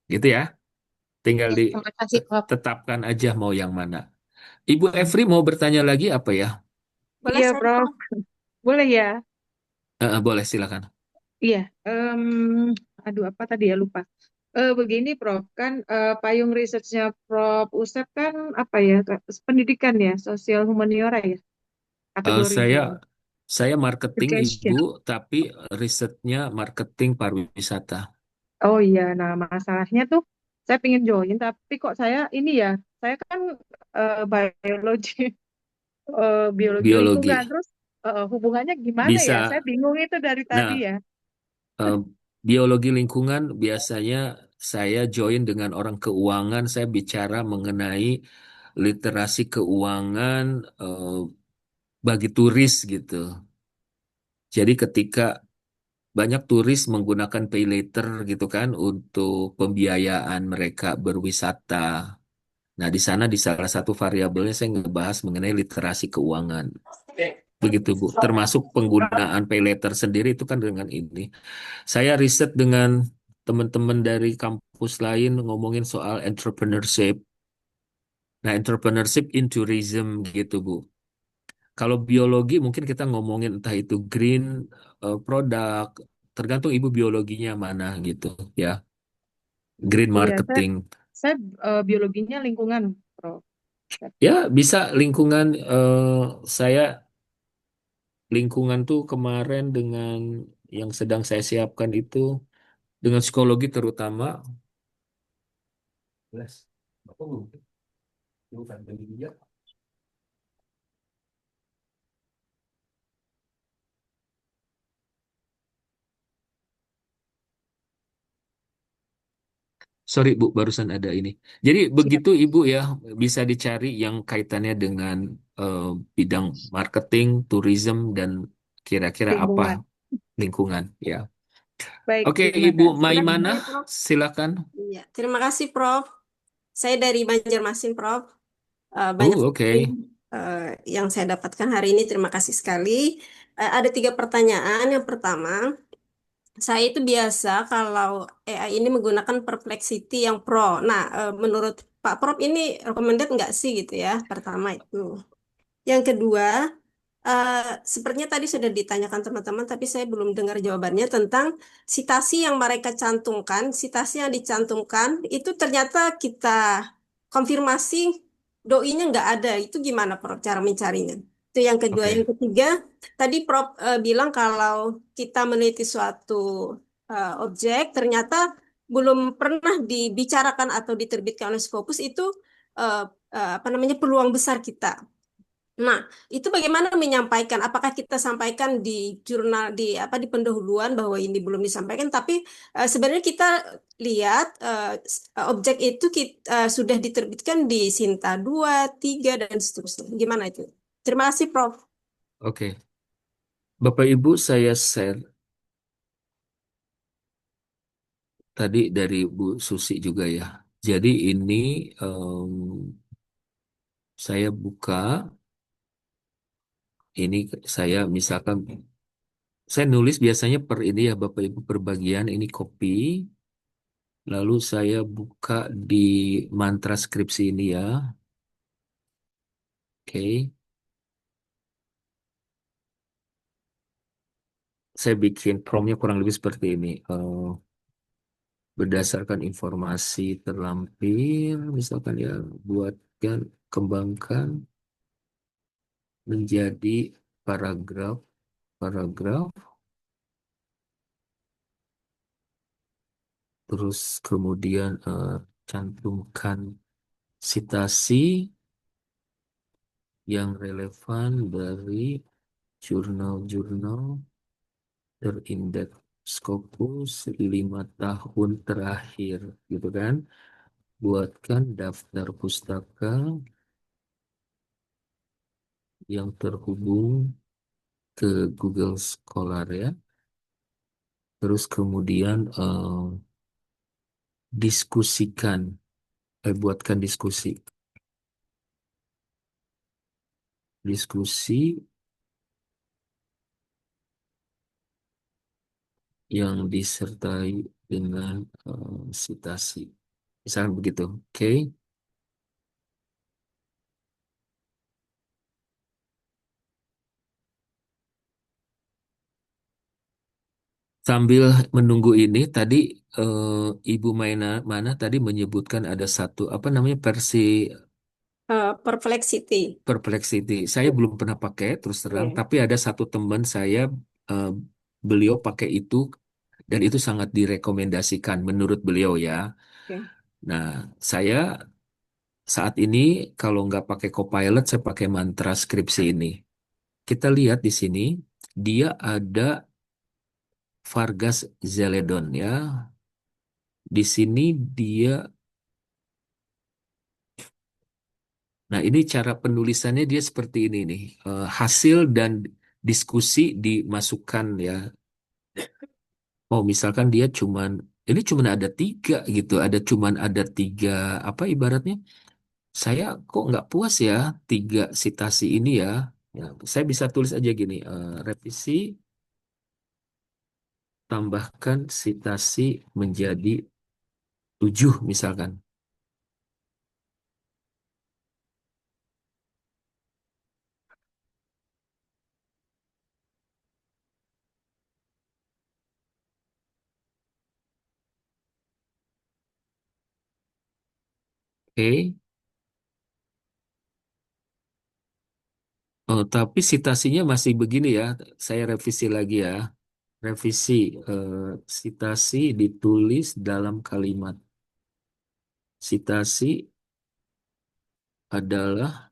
Gitu ya. Tinggal Ya, terima kasih Prof. ditetapkan aja mau yang mana. Ibu Efri mau bertanya lagi apa ya? Boleh Iya, saya Prof. Prof? Boleh ya? Boleh silakan. Iya. Aduh, apa tadi ya lupa. Begini, Prof. Kan payung risetnya Prof. Usep kan apa ya? Pendidikan ya, sosial humaniora ya, Saya kategorinya. saya marketing Education. Ibu, tapi risetnya marketing pariwisata. Oh iya, nah masalahnya tuh saya pengen join, tapi kok saya ini ya, saya kan biologi, biologi lingkungan, Biologi. terus hubungannya gimana ya? Saya Bisa. bingung itu dari tadi Nah, ya. eh, biologi lingkungan biasanya saya join dengan orang keuangan, saya bicara mengenai literasi keuangan bagi turis gitu. Jadi ketika banyak turis menggunakan pay later gitu kan untuk pembiayaan mereka berwisata. Nah, di sana di salah satu variabelnya saya ngebahas mengenai literasi keuangan. Begitu, Bu. Termasuk penggunaan pay later sendiri itu kan dengan ini. Saya riset dengan teman-teman dari kampus lain ngomongin soal entrepreneurship. Nah, entrepreneurship in tourism gitu, Bu. Kalau biologi mungkin kita ngomongin entah itu green product, tergantung ibu biologinya mana gitu ya. Green Iya, marketing. saya biologinya lingkungan, Prof. Ya, bisa lingkungan saya lingkungan tuh kemarin dengan yang sedang saya siapkan itu dengan psikologi terutama. Belas. Bapak belum? Bukan bagi dia. Sorry Bu, barusan ada ini. Jadi Siap. begitu Ibu ya, bisa dicari yang kaitannya dengan eh, bidang marketing, tourism, dan kira-kira apa Lingkungan. lingkungan ya. Baik, Oke terima Ibu kasih. Terima Maimanah, kasih, Prof. silakan. Iya, terima kasih, Prof. Saya dari Banjarmasin, Prof. Banyak Oh sekali oke. yang saya dapatkan hari ini. Terima kasih sekali. Ada 3 pertanyaan. Yang pertama, saya itu biasa kalau AI ini menggunakan Perplexity yang Pro. Nah, menurut Pak Prof ini recommended nggak sih gitu ya? Pertama itu. Yang kedua, eh, sepertinya tadi sudah ditanyakan teman-teman, tapi saya belum dengar jawabannya tentang sitasi yang mereka cantumkan. Sitasi yang dicantumkan itu ternyata kita konfirmasi doinya nggak ada. Itu gimana Prof cara mencarinya? Itu yang kedua. Yang Oke. ketiga, tadi Prof bilang kalau kita meneliti suatu objek, ternyata belum pernah dibicarakan atau diterbitkan oleh Scopus itu eh, apa namanya peluang besar kita. Nah, itu bagaimana menyampaikan? Apakah kita sampaikan di jurnal di apa di pendahuluan bahwa ini belum disampaikan, tapi sebenarnya kita lihat objek itu sudah diterbitkan di Sinta 2, 3 dan seterusnya. Gimana itu? Terima kasih, Prof. Oke. Bapak Ibu saya share tadi dari Bu Susi juga ya. Jadi ini em, saya buka, ini saya misalkan, saya nulis biasanya per ini ya Bapak Ibu per bagian, ini copy, lalu saya buka di mantra skripsi ini ya. Oke, saya bikin promptnya kurang lebih seperti ini. Berdasarkan informasi terlampir, misalkan ya, buatkan, kembangkan menjadi paragraf, paragraf, terus kemudian cantumkan sitasi yang relevan dari jurnal-jurnal terindeks Scopus 5 tahun terakhir, gitu kan? Buatkan daftar pustaka yang terhubung ke Google Scholar ya. Terus kemudian diskusikan, buatkan diskusi, diskusi yang disertai dengan sitasi. Misalnya begitu. Oke. Sambil menunggu ini, tadi Ibu mana tadi menyebutkan ada satu apa namanya versi Perplexity. Perplexity. Saya belum pernah pakai terus terang, Ya. tapi ada satu teman saya eh, beliau pakai itu dan itu sangat direkomendasikan menurut beliau ya. Oke. Nah, saya saat ini kalau nggak pakai Copilot, saya pakai Mantra Skripsi ini. Kita lihat di sini, dia ada Vargas Zeledon ya. Di sini dia, nah ini cara penulisannya dia seperti ini nih. Hasil dan diskusi dimasukkan ya. Oh, misalkan dia cuman, ini cuman ada tiga gitu. Ada tiga, apa ibaratnya? Saya kok nggak puas ya tiga sitasi ini ya. Ya, saya bisa tulis aja gini, revisi tambahkan sitasi menjadi 7 misalkan. Oke. Oh, tapi sitasinya masih begini ya. Saya revisi lagi ya. Revisi eh, sitasi ditulis dalam kalimat. Sitasi adalah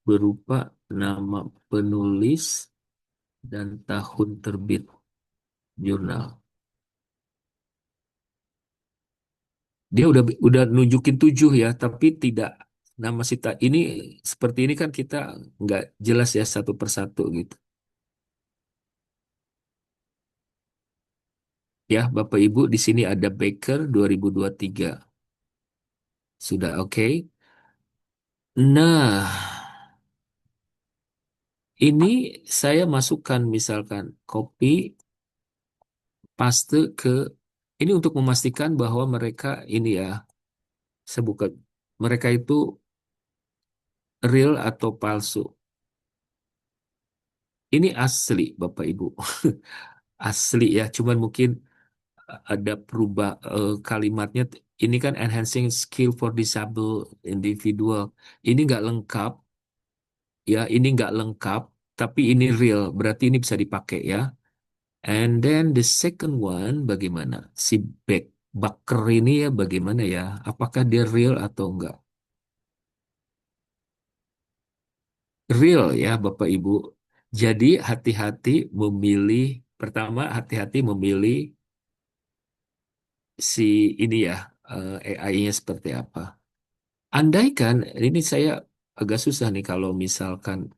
berupa nama penulis dan tahun terbit jurnal. Dia udah nunjukin 7 ya, tapi tidak nama sita ini seperti ini kan kita nggak jelas ya satu persatu gitu. Ya, Bapak Ibu di sini ada Baker 2023. Sudah oke. Nah, ini saya masukkan misalkan copy paste ke ini untuk memastikan bahwa mereka ini ya, saya buka mereka itu real atau palsu. Ini asli Bapak Ibu. Asli ya, cuman mungkin ada kalimatnya ini kan enhancing skill for disabled individual. Ini nggak lengkap ya, ini nggak lengkap, tapi ini real, berarti ini bisa dipakai ya. And then the second one bagaimana? Si Baker ini ya bagaimana ya? Apakah dia real atau enggak? Real ya Bapak Ibu. Jadi hati-hati memilih, pertama hati-hati memilih si ini ya AI-nya seperti apa. Andaikan ini saya agak susah nih kalau misalkan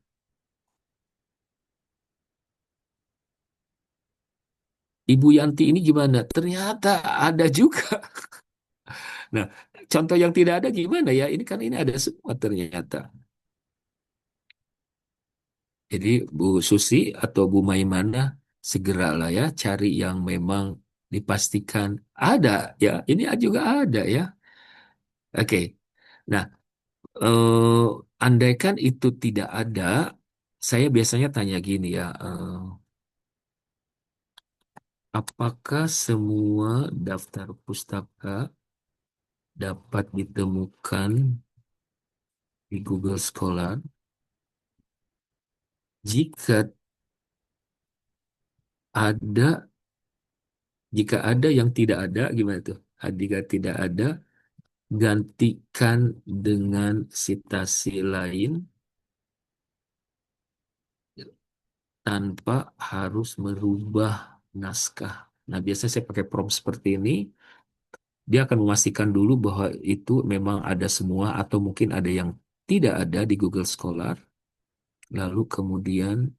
Ibu Yanti ini gimana? Ternyata ada juga. Nah, contoh yang tidak ada gimana ya? Ini kan ini ada semua ternyata. Jadi Bu Susi atau Bu Maimana segeralah ya cari yang memang dipastikan ada ya. Ini juga ada ya. Oke. Nah, andaikan itu tidak ada, saya biasanya tanya gini ya. Apakah semua daftar pustaka dapat ditemukan di Google Scholar? Jika ada, jika ada yang tidak ada, gimana tuh? Jika tidak ada, gantikan dengan sitasi lain tanpa harus merubah naskah. Nah, biasanya saya pakai prompt seperti ini. Dia akan memastikan dulu bahwa itu memang ada semua atau mungkin ada yang tidak ada di Google Scholar. Lalu kemudian,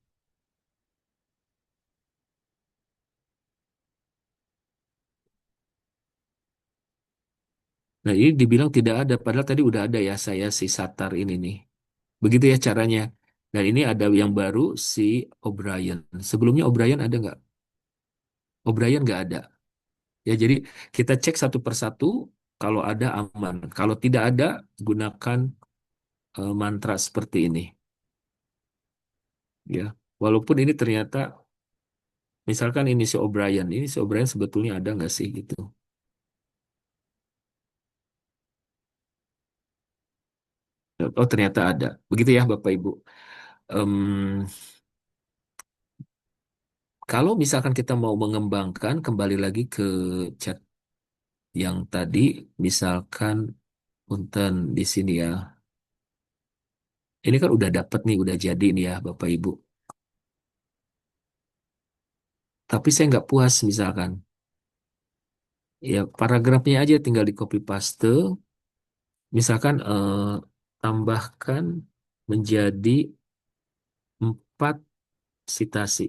nah ini dibilang tidak ada, padahal tadi udah ada ya saya si Satar ini nih. Begitu ya caranya. Dan ini ada yang baru si O'Brien. Sebelumnya O'Brien ada nggak? O'Brien nggak ada. Ya, jadi kita cek satu persatu, kalau ada aman. Kalau tidak ada, gunakan mantra seperti ini. Ya, walaupun ini ternyata, misalkan ini si O'Brien sebetulnya ada nggak sih gitu. Oh, ternyata ada. Begitu ya, Bapak Ibu. Em, Kalau misalkan kita mau mengembangkan, kembali lagi ke chat yang tadi, misalkan punten di sini ya. Ini kan udah dapet nih, udah jadi nih ya, Bapak Ibu. Tapi saya nggak puas misalkan. Ya, paragrafnya aja tinggal di copy paste. Misalkan tambahkan menjadi 4 sitasi.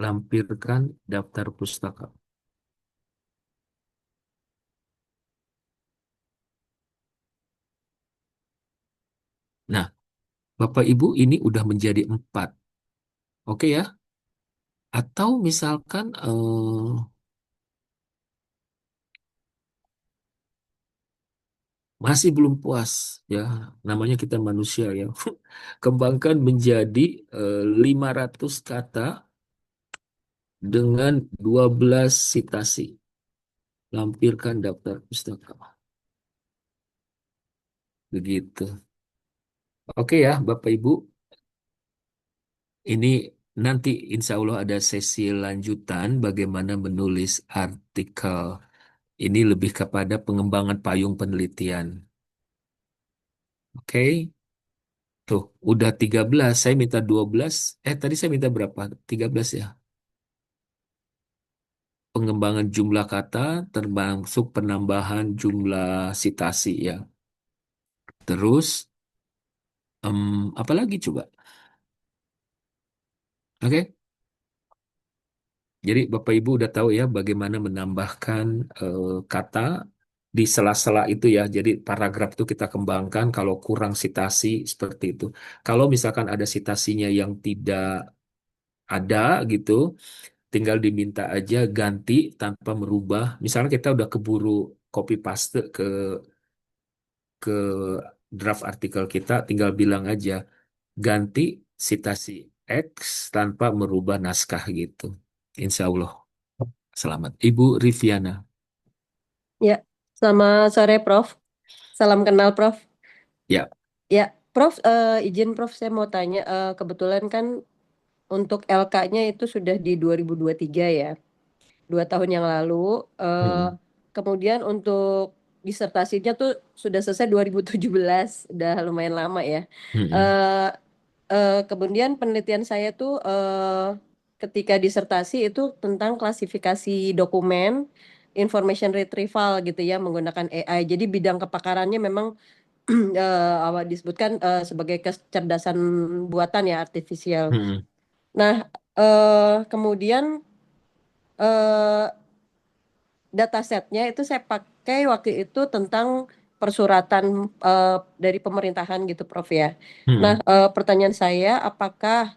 Lampirkan daftar pustaka. Nah, Bapak Ibu ini udah menjadi 4. Oke ya? Atau misalkan masih belum puas ya, namanya kita manusia ya. Kembangkan menjadi 500 kata dengan 12 sitasi. Lampirkan daftar pustaka. Begitu. Oke ya, Bapak Ibu. Ini nanti insya Allah ada sesi lanjutan bagaimana menulis artikel. Ini lebih kepada pengembangan payung penelitian. Oke. Tuh, udah 13. Saya minta 12. Tadi saya minta berapa? 13 ya. Pengembangan jumlah kata termasuk penambahan jumlah sitasi ya. Terus, apa lagi coba? Oke. Jadi Bapak Ibu udah tahu ya bagaimana menambahkan kata di sela-sela itu ya. Jadi paragraf itu kita kembangkan kalau kurang sitasi seperti itu. Kalau misalkan ada sitasinya yang tidak ada gitu, tinggal diminta aja ganti tanpa merubah. Misalnya kita udah keburu copy paste ke draft artikel kita, tinggal bilang aja ganti sitasi X tanpa merubah naskah gitu. Insya Allah. Selamat. Ibu Riviana. Ya, selamat sore Prof. Salam kenal Prof. Ya. Ya, Prof, izin Prof saya mau tanya, kebetulan kan untuk LK-nya itu sudah di 2023 ya, 2 tahun yang lalu. eh, Mm-mm. Kemudian untuk disertasinya tuh sudah selesai 2017, udah lumayan lama ya. Mm-mm. Eh, Kemudian penelitian saya tuh ketika disertasi itu tentang klasifikasi dokumen, information retrieval gitu ya menggunakan AI. Jadi bidang kepakarannya memang apa disebutkan sebagai kecerdasan buatan ya artifisial. Mm-mm. Nah, kemudian eh, datasetnya itu saya pakai waktu itu tentang persuratan dari pemerintahan gitu, Prof ya. Nah, Mm-mm. pertanyaan saya, apakah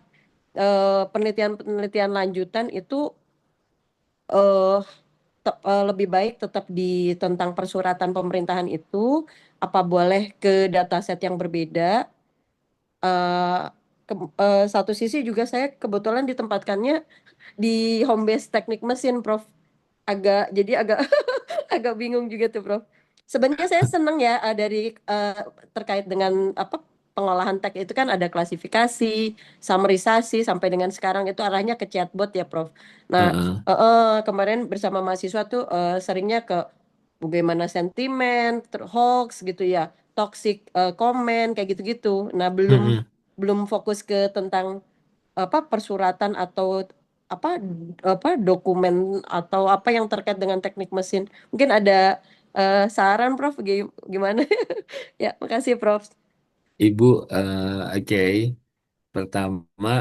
penelitian-penelitian lanjutan itu eh, lebih baik tetap di tentang persuratan pemerintahan itu, apa boleh ke dataset yang berbeda? eh Satu sisi juga saya kebetulan ditempatkannya di home base teknik mesin, Prof. Jadi agak agak bingung juga tuh, Prof. Sebenarnya saya seneng ya dari eh, terkait dengan apa pengolahan teks itu kan ada klasifikasi, summarisasi sampai dengan sekarang itu arahnya ke chatbot ya, Prof. Nah, Uh-uh. kemarin bersama mahasiswa tuh seringnya ke bagaimana sentimen, hoax gitu ya, toxic comment kayak gitu-gitu. Nah, belum Mm-mm. belum fokus ke tentang apa persuratan atau apa dokumen atau apa yang terkait dengan teknik mesin. Mungkin ada saran Prof gimana? Ya, makasih Prof. Ibu, oke. Pertama,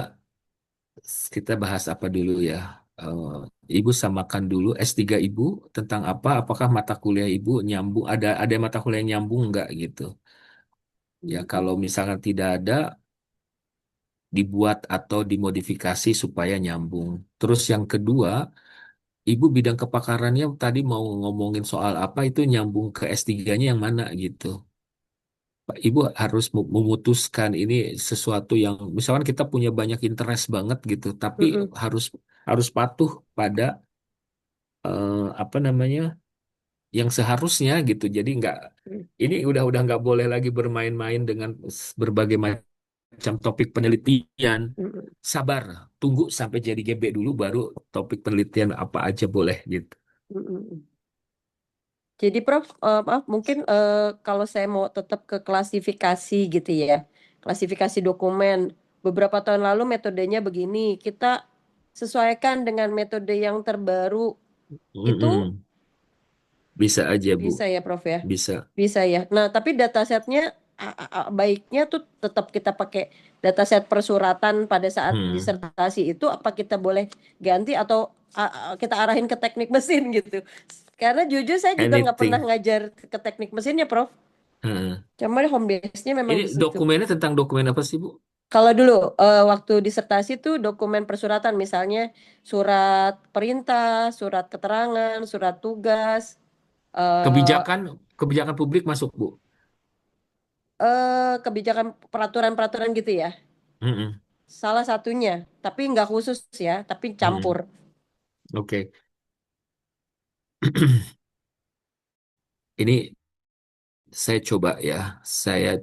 kita bahas apa dulu ya? Eh, Ibu samakan dulu S3 Ibu tentang apa? Apakah mata kuliah Ibu nyambung? Ada mata kuliah yang nyambung nggak gitu? Ya, kalau misalkan tidak ada, dibuat atau dimodifikasi supaya nyambung. Terus yang kedua, Ibu bidang kepakarannya tadi mau ngomongin soal apa itu nyambung ke S3-nya yang mana gitu. Pak, Ibu harus memutuskan ini sesuatu yang misalkan kita punya banyak interest banget gitu, tapi Mm-mm. harus harus patuh pada apa namanya yang seharusnya gitu. Jadi nggak Mm. ini udah nggak boleh lagi bermain-main dengan berbagai macam topik penelitian. Mm-mm. Sabar, tunggu sampai jadi GB dulu baru topik penelitian apa aja boleh gitu. Mm-mm. Jadi Prof, maaf mungkin kalau saya mau tetap ke klasifikasi gitu ya, klasifikasi dokumen. Beberapa tahun lalu metodenya begini, kita sesuaikan dengan metode yang terbaru itu Mm-mm. Bisa aja, Bu. bisa ya Prof ya, Bisa. bisa ya. Nah tapi datasetnya baiknya tuh tetap kita pakai dataset persuratan pada saat Hmm. disertasi itu apa kita boleh ganti atau kita arahin ke teknik mesin gitu. Karena jujur saya juga nggak pernah Anything. ngajar ke teknik mesinnya, Prof. Heeh. Cuma home base-nya memang Ini di situ. dokumennya tentang dokumen apa sih, Bu? Kalau dulu waktu disertasi tuh dokumen persuratan misalnya surat perintah, surat keterangan, surat tugas, eh Kebijakan kebijakan publik masuk, Bu. kebijakan peraturan-peraturan gitu ya. Mm-mm. Salah satunya, tapi nggak khusus ya, tapi campur. Mm-mm. Oke. Ini saya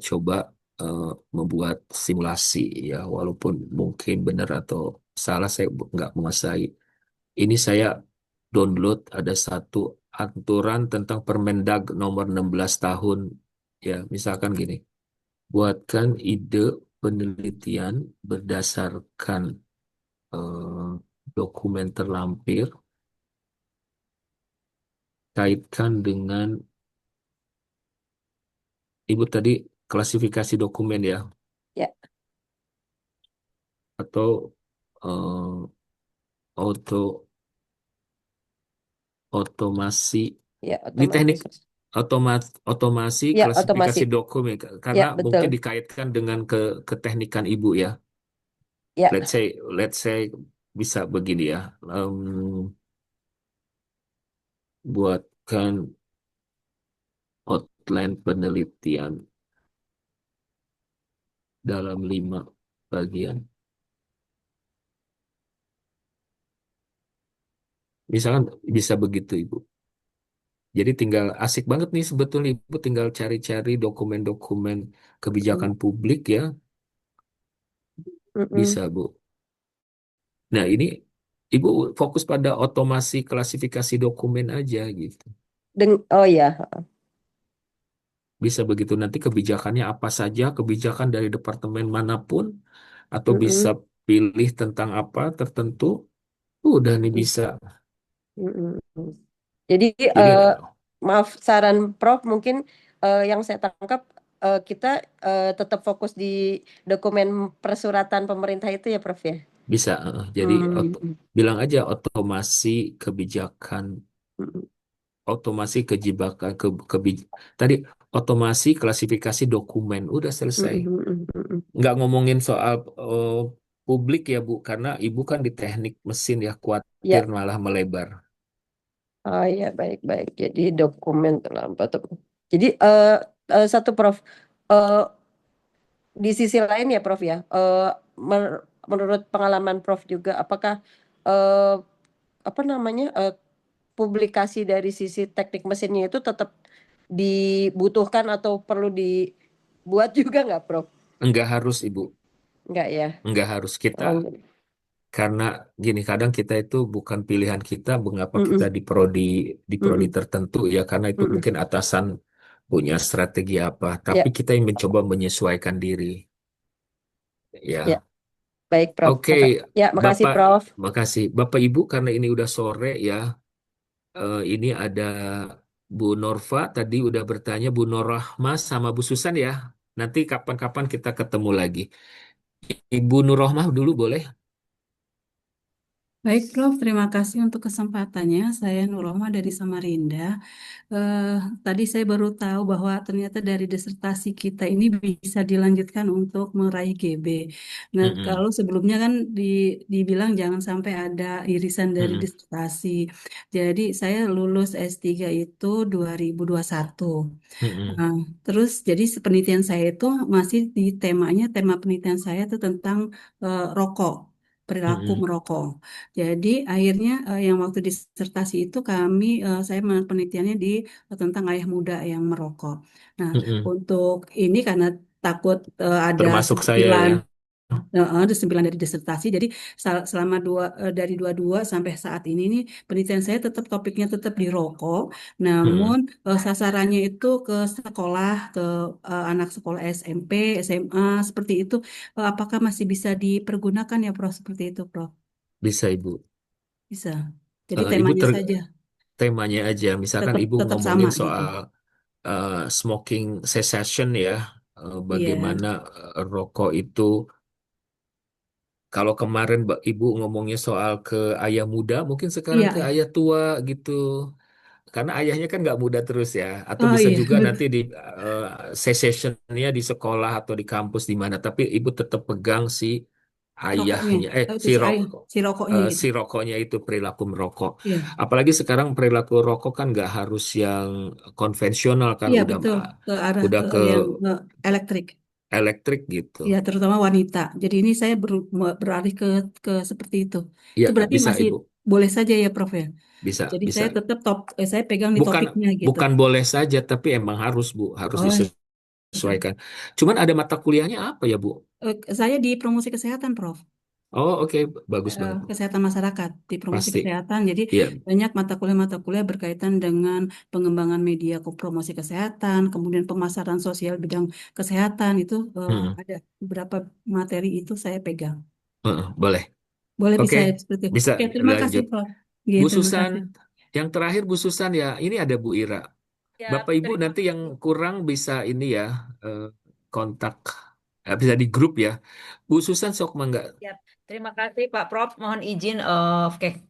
coba eh, membuat simulasi ya, walaupun mungkin benar atau salah saya nggak menguasai. Ini saya download ada satu aturan tentang Permendag nomor 16 tahun ya, misalkan gini. Buatkan ide penelitian berdasarkan eh, dokumen terlampir, kaitkan dengan Ibu tadi klasifikasi dokumen ya, Ya, atau eh, auto otomasi ya di teknik otomatis. otomasi Ya, klasifikasi otomasi. dokumen karena Ya, mungkin betul. dikaitkan dengan keteknikan Ibu ya. Ya, Let's say bisa begini ya. Buatkan outline penelitian dalam 5 bagian. Misalkan bisa begitu, Ibu. Jadi tinggal asik banget nih sebetulnya Ibu tinggal cari-cari dokumen-dokumen mm, kebijakan publik ya, mm-mm. bisa, Bu. Nah, ini Ibu fokus pada otomasi klasifikasi dokumen aja gitu. Oh ya, Bisa begitu nanti kebijakannya apa saja, kebijakan dari departemen manapun, atau bisa mm-mm. pilih tentang apa tertentu, udah nih bisa. Mm-mm. Jadi Jadi maaf saran Prof mungkin yang saya tangkap kita tetap fokus di dokumen persuratan pemerintah itu ya Prof ya. bisa, jadi Hmm. bilang aja otomasi kebijakan, Mm-mm. otomasi kebijakan, tadi otomasi klasifikasi dokumen, udah selesai. Mm-mm. Mm-mm. Nggak ngomongin soal publik ya Bu, karena Ibu kan di teknik mesin ya, khawatir Ya, malah melebar. oh ya baik-baik. Jadi dokumen terlambat. Jadi satu Prof, eh, di sisi lain ya Prof ya, menurut pengalaman Prof juga, apakah eh, apa namanya publikasi dari sisi teknik mesinnya itu tetap dibutuhkan atau perlu dibuat juga nggak, Prof? Nggak harus Ibu, Nggak ya? nggak harus kita, Oh, karena gini kadang kita itu bukan pilihan kita mengapa kita mm-mm, di prodi mm-mm, tertentu ya, karena itu mm-mm. mungkin atasan punya strategi apa, tapi Ya, kita yang mencoba menyesuaikan diri ya, ya. baik, Prof. Oke, Ya, makasih, Bapak, Prof. makasih. Bapak Ibu, karena ini udah sore ya, ini ada Bu Norva tadi udah bertanya, Bu Nurrahma sama Bu Susan ya. Nanti kapan-kapan kita ketemu lagi. Ibu Nurrahma dulu boleh? Baik, Prof. Terima kasih untuk kesempatannya. Saya Nuroma dari Samarinda. Eh, Tadi saya baru tahu bahwa ternyata dari disertasi kita ini bisa dilanjutkan untuk meraih GB. Nah, Mm-mm. kalau sebelumnya kan dibilang jangan sampai ada irisan dari Mm-mm. disertasi. Jadi saya lulus S3 itu 2021. Mm-mm. Nah, terus jadi penelitian saya itu masih di tema penelitian saya itu tentang rokok, perilaku Mm-mm. merokok. Jadi akhirnya yang waktu disertasi itu saya penelitiannya tentang ayah muda yang merokok. Nah, Mm-mm. untuk ini karena takut ada Termasuk saya sentilan. ya. Ada 9 dari disertasi, jadi selama dari 22 sampai saat ini nih penelitian saya tetap topiknya tetap di rokok, namun Mm-mm. sasarannya itu ke sekolah, ke anak sekolah SMP, SMA seperti itu. Apakah masih bisa dipergunakan ya, Prof? Seperti itu, Prof? Bisa Ibu. Bisa. Jadi Ibu temanya saja temanya aja. Misalkan tetap Ibu tetap sama ngomongin gitu. soal smoking cessation ya, Iya, bagaimana rokok itu. Kalau kemarin Ibu ngomongnya soal ke ayah muda, mungkin sekarang ke iya. ayah tua gitu. Karena ayahnya kan nggak muda terus ya. Atau Oh bisa iya, juga nanti betul. di cessationnya di sekolah atau di kampus di mana. Tapi Ibu tetap pegang si Rokoknya, ayahnya, itu si ayah, si rokoknya gitu. si rokoknya itu perilaku merokok. Iya, Apalagi sekarang perilaku rokok kan nggak harus yang konvensional kan, iya betul ke arah udah ke ke yang elektrik. elektrik gitu. Ya, terutama wanita. Jadi ini saya beralih ke seperti itu. Ya Itu berarti bisa masih Ibu, boleh saja ya, Prof ya. bisa Jadi bisa. saya tetap saya pegang di Bukan topiknya gitu. bukan boleh saja, tapi emang harus Bu, harus Oh, gitu. disesuaikan. Cuman ada mata kuliahnya apa ya Bu? Saya di promosi kesehatan, Prof. Oh oke, bagus banget Bu. Kesehatan masyarakat di promosi Pasti. kesehatan. Jadi Iya. banyak mata kuliah berkaitan dengan pengembangan media promosi kesehatan, kemudian pemasaran sosial bidang kesehatan itu Hmm. ada beberapa materi itu saya pegang. Boleh. Boleh Oke, bisa ya seperti itu. bisa Oke, terima kasih, lanjut. Prof. Iya, Bu terima Susan, kasih. yang terakhir Bu Susan ya, ini ada Bu Ira. Siap, Bapak Ibu terima nanti yang kasih. kurang bisa ini ya, eh, kontak, bisa di grup ya. Bu Susan sok mangga. Siap. Terima kasih Pak Prof. Mohon izin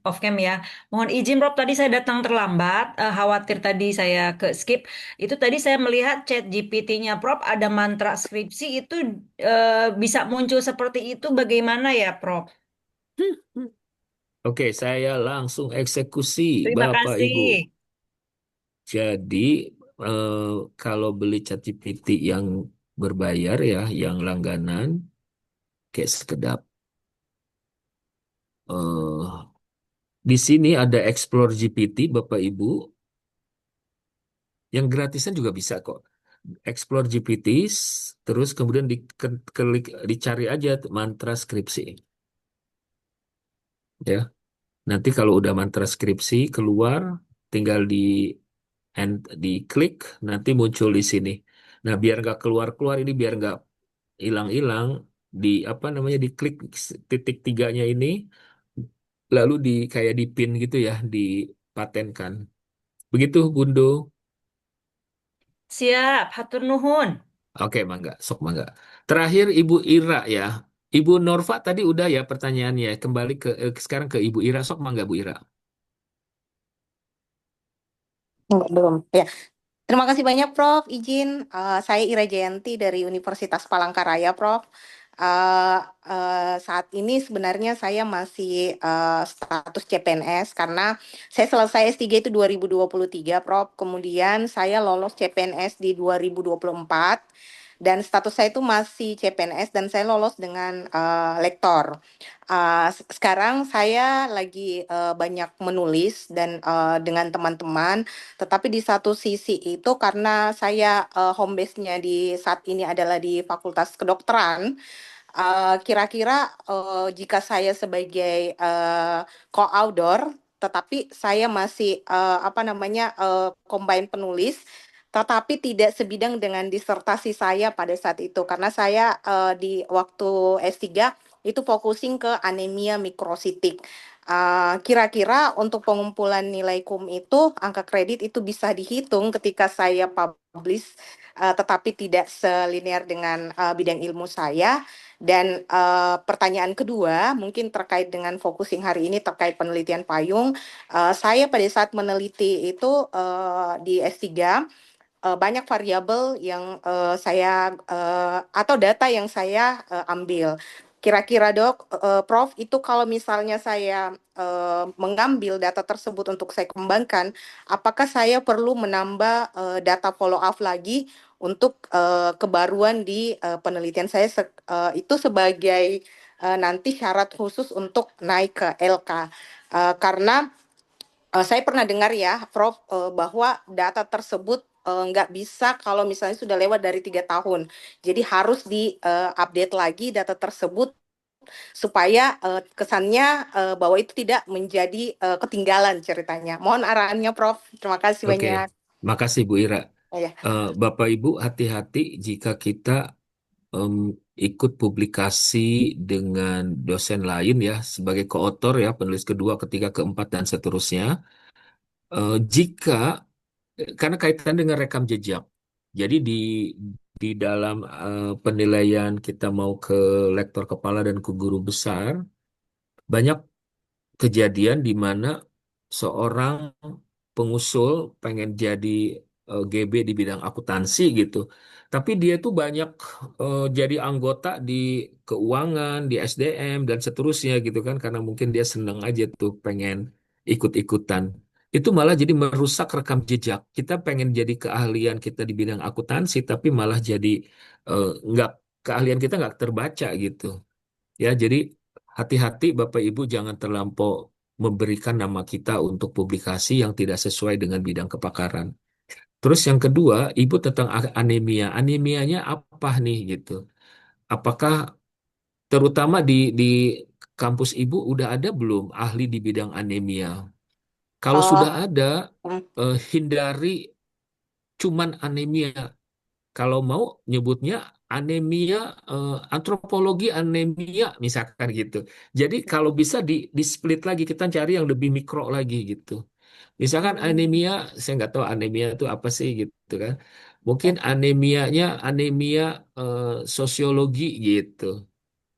off cam ya. Mohon izin Prof. Tadi saya datang terlambat. Khawatir tadi saya ke skip. Itu tadi saya melihat chat GPT-nya Prof. Ada mantra skripsi itu bisa muncul seperti itu. Bagaimana ya Prof? Oke, saya langsung eksekusi Terima Bapak kasih. Ibu. Jadi eh, kalau beli ChatGPT yang berbayar ya, yang langganan, kayak sekedap. eh di sini ada Explore GPT, Bapak Ibu. Yang gratisan juga bisa kok. Explore GPT, terus kemudian dicari aja tuh mantra skripsi. Ya, nanti kalau udah mantra skripsi keluar, tinggal di klik, nanti muncul di sini. Nah, biar nggak keluar-keluar ini, biar nggak hilang-hilang, di apa namanya diklik titik tiganya ini, lalu kayak dipin gitu ya, dipatenkan. Begitu, Bundo. Siap, hatur nuhun. Oke, mangga, sok mangga. Terakhir Ibu Ira ya. Ibu Norva tadi udah ya pertanyaannya. Kembali sekarang ke Ibu Ira, sok mangga Bu Ira. Enggak, belum. Ya, terima kasih banyak Prof. Izin, saya Ira Jayanti dari Universitas Palangkaraya, Prof. Eh, saat ini sebenarnya saya masih status CPNS karena saya selesai S3 itu 2023, Prof. Kemudian saya lolos CPNS di 2024 dan status saya itu masih CPNS dan saya lolos dengan lektor. Sekarang saya lagi banyak menulis dan dengan teman-teman, tetapi di satu sisi itu karena saya home base-nya di saat ini adalah di Fakultas Kedokteran, kira-kira jika saya sebagai co-author, tetapi saya masih combine penulis, tetapi tidak sebidang dengan disertasi saya pada saat itu karena saya di waktu S3 itu focusing ke anemia mikrositik. Kira-kira untuk pengumpulan nilai KUM itu angka kredit itu bisa dihitung ketika saya publish, tetapi tidak selinear dengan bidang ilmu saya. Dan pertanyaan kedua, mungkin terkait dengan focusing hari ini terkait penelitian payung. Saya pada saat meneliti itu di S3, banyak variabel yang saya atau data yang saya ambil. Kira-kira Dok, Prof, itu kalau misalnya saya mengambil data tersebut untuk saya kembangkan, apakah saya perlu menambah data follow up lagi untuk kebaruan di penelitian saya itu sebagai nanti syarat khusus untuk naik ke LK? Karena saya pernah dengar ya, Prof, bahwa data tersebut nggak bisa kalau misalnya sudah lewat dari 3 tahun. Jadi harus di-update lagi data tersebut supaya kesannya bahwa itu tidak menjadi ketinggalan ceritanya. Mohon arahannya, Prof. Terima kasih Oke, banyak. makasih Bu Ira. Ya. Bapak Ibu hati-hati jika kita em, ikut publikasi dengan dosen lain ya sebagai koautor ya penulis kedua, ketiga, keempat dan seterusnya. Jika karena kaitan dengan rekam jejak. Jadi di dalam penilaian kita mau ke lektor kepala dan ke guru besar banyak kejadian di mana seorang pengusul pengen jadi GB di bidang akuntansi gitu. Tapi dia tuh banyak jadi anggota di keuangan, di SDM dan seterusnya gitu kan karena mungkin dia seneng aja tuh pengen ikut-ikutan. Itu malah jadi merusak rekam jejak. Kita pengen jadi keahlian kita di bidang akuntansi tapi malah jadi nggak keahlian kita nggak terbaca gitu. Ya, jadi hati-hati Bapak Ibu jangan terlampau memberikan nama kita untuk publikasi yang tidak sesuai dengan bidang kepakaran. Terus yang kedua, Ibu tentang anemia. Anemianya apa nih gitu? Apakah terutama di kampus Ibu udah ada belum ahli di bidang anemia? Kalau sudah Oh, ada, mm, hindari cuman anemia. Kalau mau nyebutnya anemia antropologi anemia misalkan gitu. Jadi kalau bisa di split lagi kita cari yang lebih mikro lagi gitu. Misalkan anemia, saya nggak tahu anemia itu apa sih gitu kan. Mungkin anemianya anemia sosiologi gitu.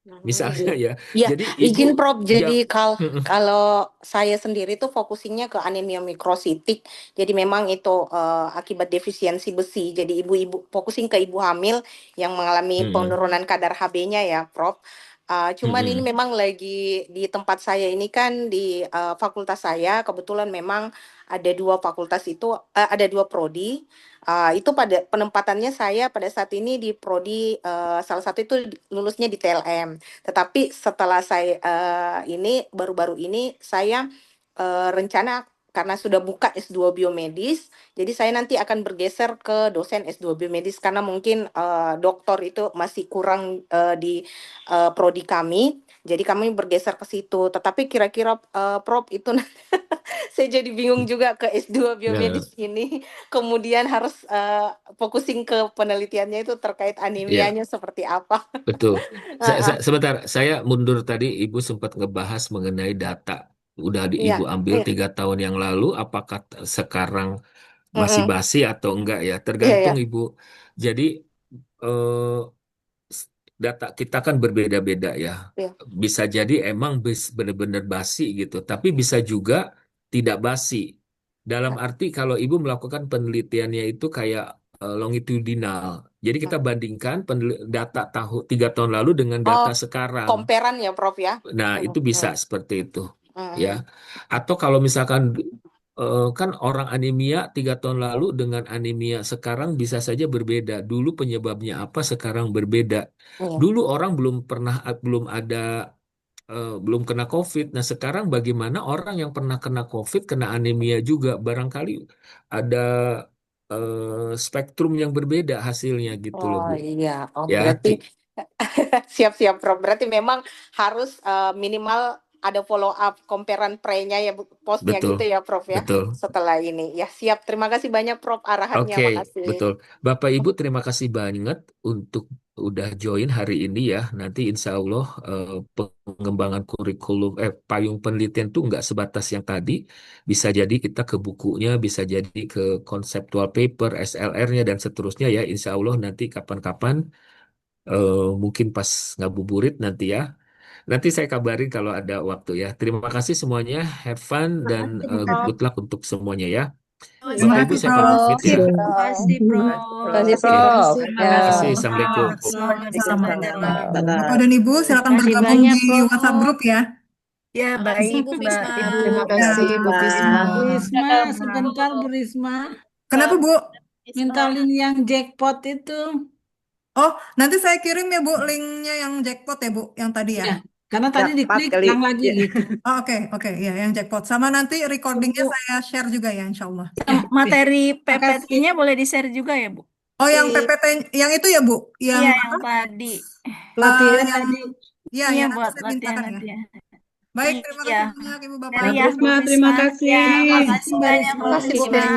Misalnya iya. ya. Iya, Jadi ibu izin Prof. Jadi jam kalau saya sendiri tuh fokusingnya ke anemia mikrositik. Jadi memang itu akibat defisiensi besi. Jadi ibu-ibu fokusin ke ibu hamil yang mengalami penurunan kadar HB-nya ya, Prof. Cuman ini memang lagi di tempat saya ini kan di fakultas saya kebetulan memang ada dua fakultas itu ada dua prodi. Itu pada penempatannya saya pada saat ini di prodi salah satu itu lulusnya di TLM. Tetapi setelah saya ini baru-baru ini saya rencana karena sudah buka S2 biomedis, jadi saya nanti akan bergeser ke dosen S2 biomedis karena mungkin doktor itu masih kurang di prodi kami. Jadi kami bergeser ke situ. Tetapi kira-kira Prof itu saya jadi bingung juga ke S2 ya, biomedis ini. Kemudian harus focusing ke penelitiannya itu terkait ya. anemianya seperti apa. Betul. Heeh. Sebentar, saya mundur tadi. Ibu sempat ngebahas mengenai data. Udah Iya, Ibu ambil iya. 3 tahun yang lalu. Apakah sekarang masih Mm-mm. basi atau enggak ya? Iya, iya. Tergantung Ibu. Jadi eh, data kita kan berbeda-beda ya. Iya. Bisa jadi emang benar-benar basi gitu. Tapi bisa juga tidak basi. Dalam arti kalau Ibu melakukan penelitiannya itu kayak longitudinal. Jadi kita bandingkan data 3 tahun lalu dengan Oh, data sekarang. komperan ya, Prof ya. Nah, Mm-mm. itu bisa seperti itu, ya. Mm-mm. Atau kalau misalkan kan orang anemia 3 tahun lalu dengan anemia sekarang bisa saja berbeda. Dulu penyebabnya apa, sekarang berbeda. Iya. Dulu orang belum ada belum kena COVID. Nah, sekarang bagaimana orang yang pernah kena COVID kena anemia juga barangkali ada spektrum yang berbeda hasilnya gitu loh, Oh Bu. iya, oh Ya, berarti siap-siap Prof. Berarti memang harus minimal ada follow up comparean pre-nya ya, postnya betul, gitu ya, Prof ya. betul. Setelah ini. Ya siap. Terima kasih banyak Prof arahannya. Oke, Makasih. betul. Bapak Ibu terima kasih banget untuk udah join hari ini ya. Nanti insya Allah pengembangan kurikulum, payung penelitian tuh nggak sebatas yang tadi. Bisa jadi kita ke bukunya, bisa jadi ke konseptual paper, SLR-nya dan seterusnya ya. Insya Allah nanti kapan-kapan mungkin pas ngabuburit nanti ya. Nanti saya kabarin kalau ada waktu ya. Terima kasih semuanya, have fun dan Prof. good luck untuk semuanya ya. Terima Bapak Ibu kasih, saya Prof. pamit ya. Terima kasih, Prof. Terima kasih, Oke. Prof. Terima Ya. kasih Terima kasih. semua. Assalamualaikum. Semuanya bisa belajar lagi. Bapak dan Ibu, silakan Terima kasih bergabung banyak, di WhatsApp Prof. grup ya. Ya, baik, Bu Mbak Fisma. Ibu. Terima Ya. kasih Bu Fisma. Bu Risma, Dadah, Mbak. sebentar Bu Risma. Kenapa, Bu? Minta link yang jackpot itu. Oh, nanti saya kirim ya, Bu, linknya yang jackpot ya, Bu, yang tadi ya. Ya, karena tadi Dapat diklik kali. hilang lagi Ya. gitu. Oh, oke, ya, yang jackpot. Sama nanti recordingnya Bu, saya share juga ya, insya Allah. materi Makasih. PPT-nya boleh di-share juga ya, Bu? Oh, yang Di, PPT, yang itu ya, Bu, yang iya, apa? yang tadi. Latihan yang tadi. ya, Iya, yang nanti buat saya latihan mintakan ya. latihan. Baik, terima Iya. kasih banyak Ibu Bapak. Dari Bu ya, Bu Risma, terima Fisma. kasih. Ya, Terima makasih kasih, Mbak banyak, Risma. Bu Terima kasih Fisma. banyak.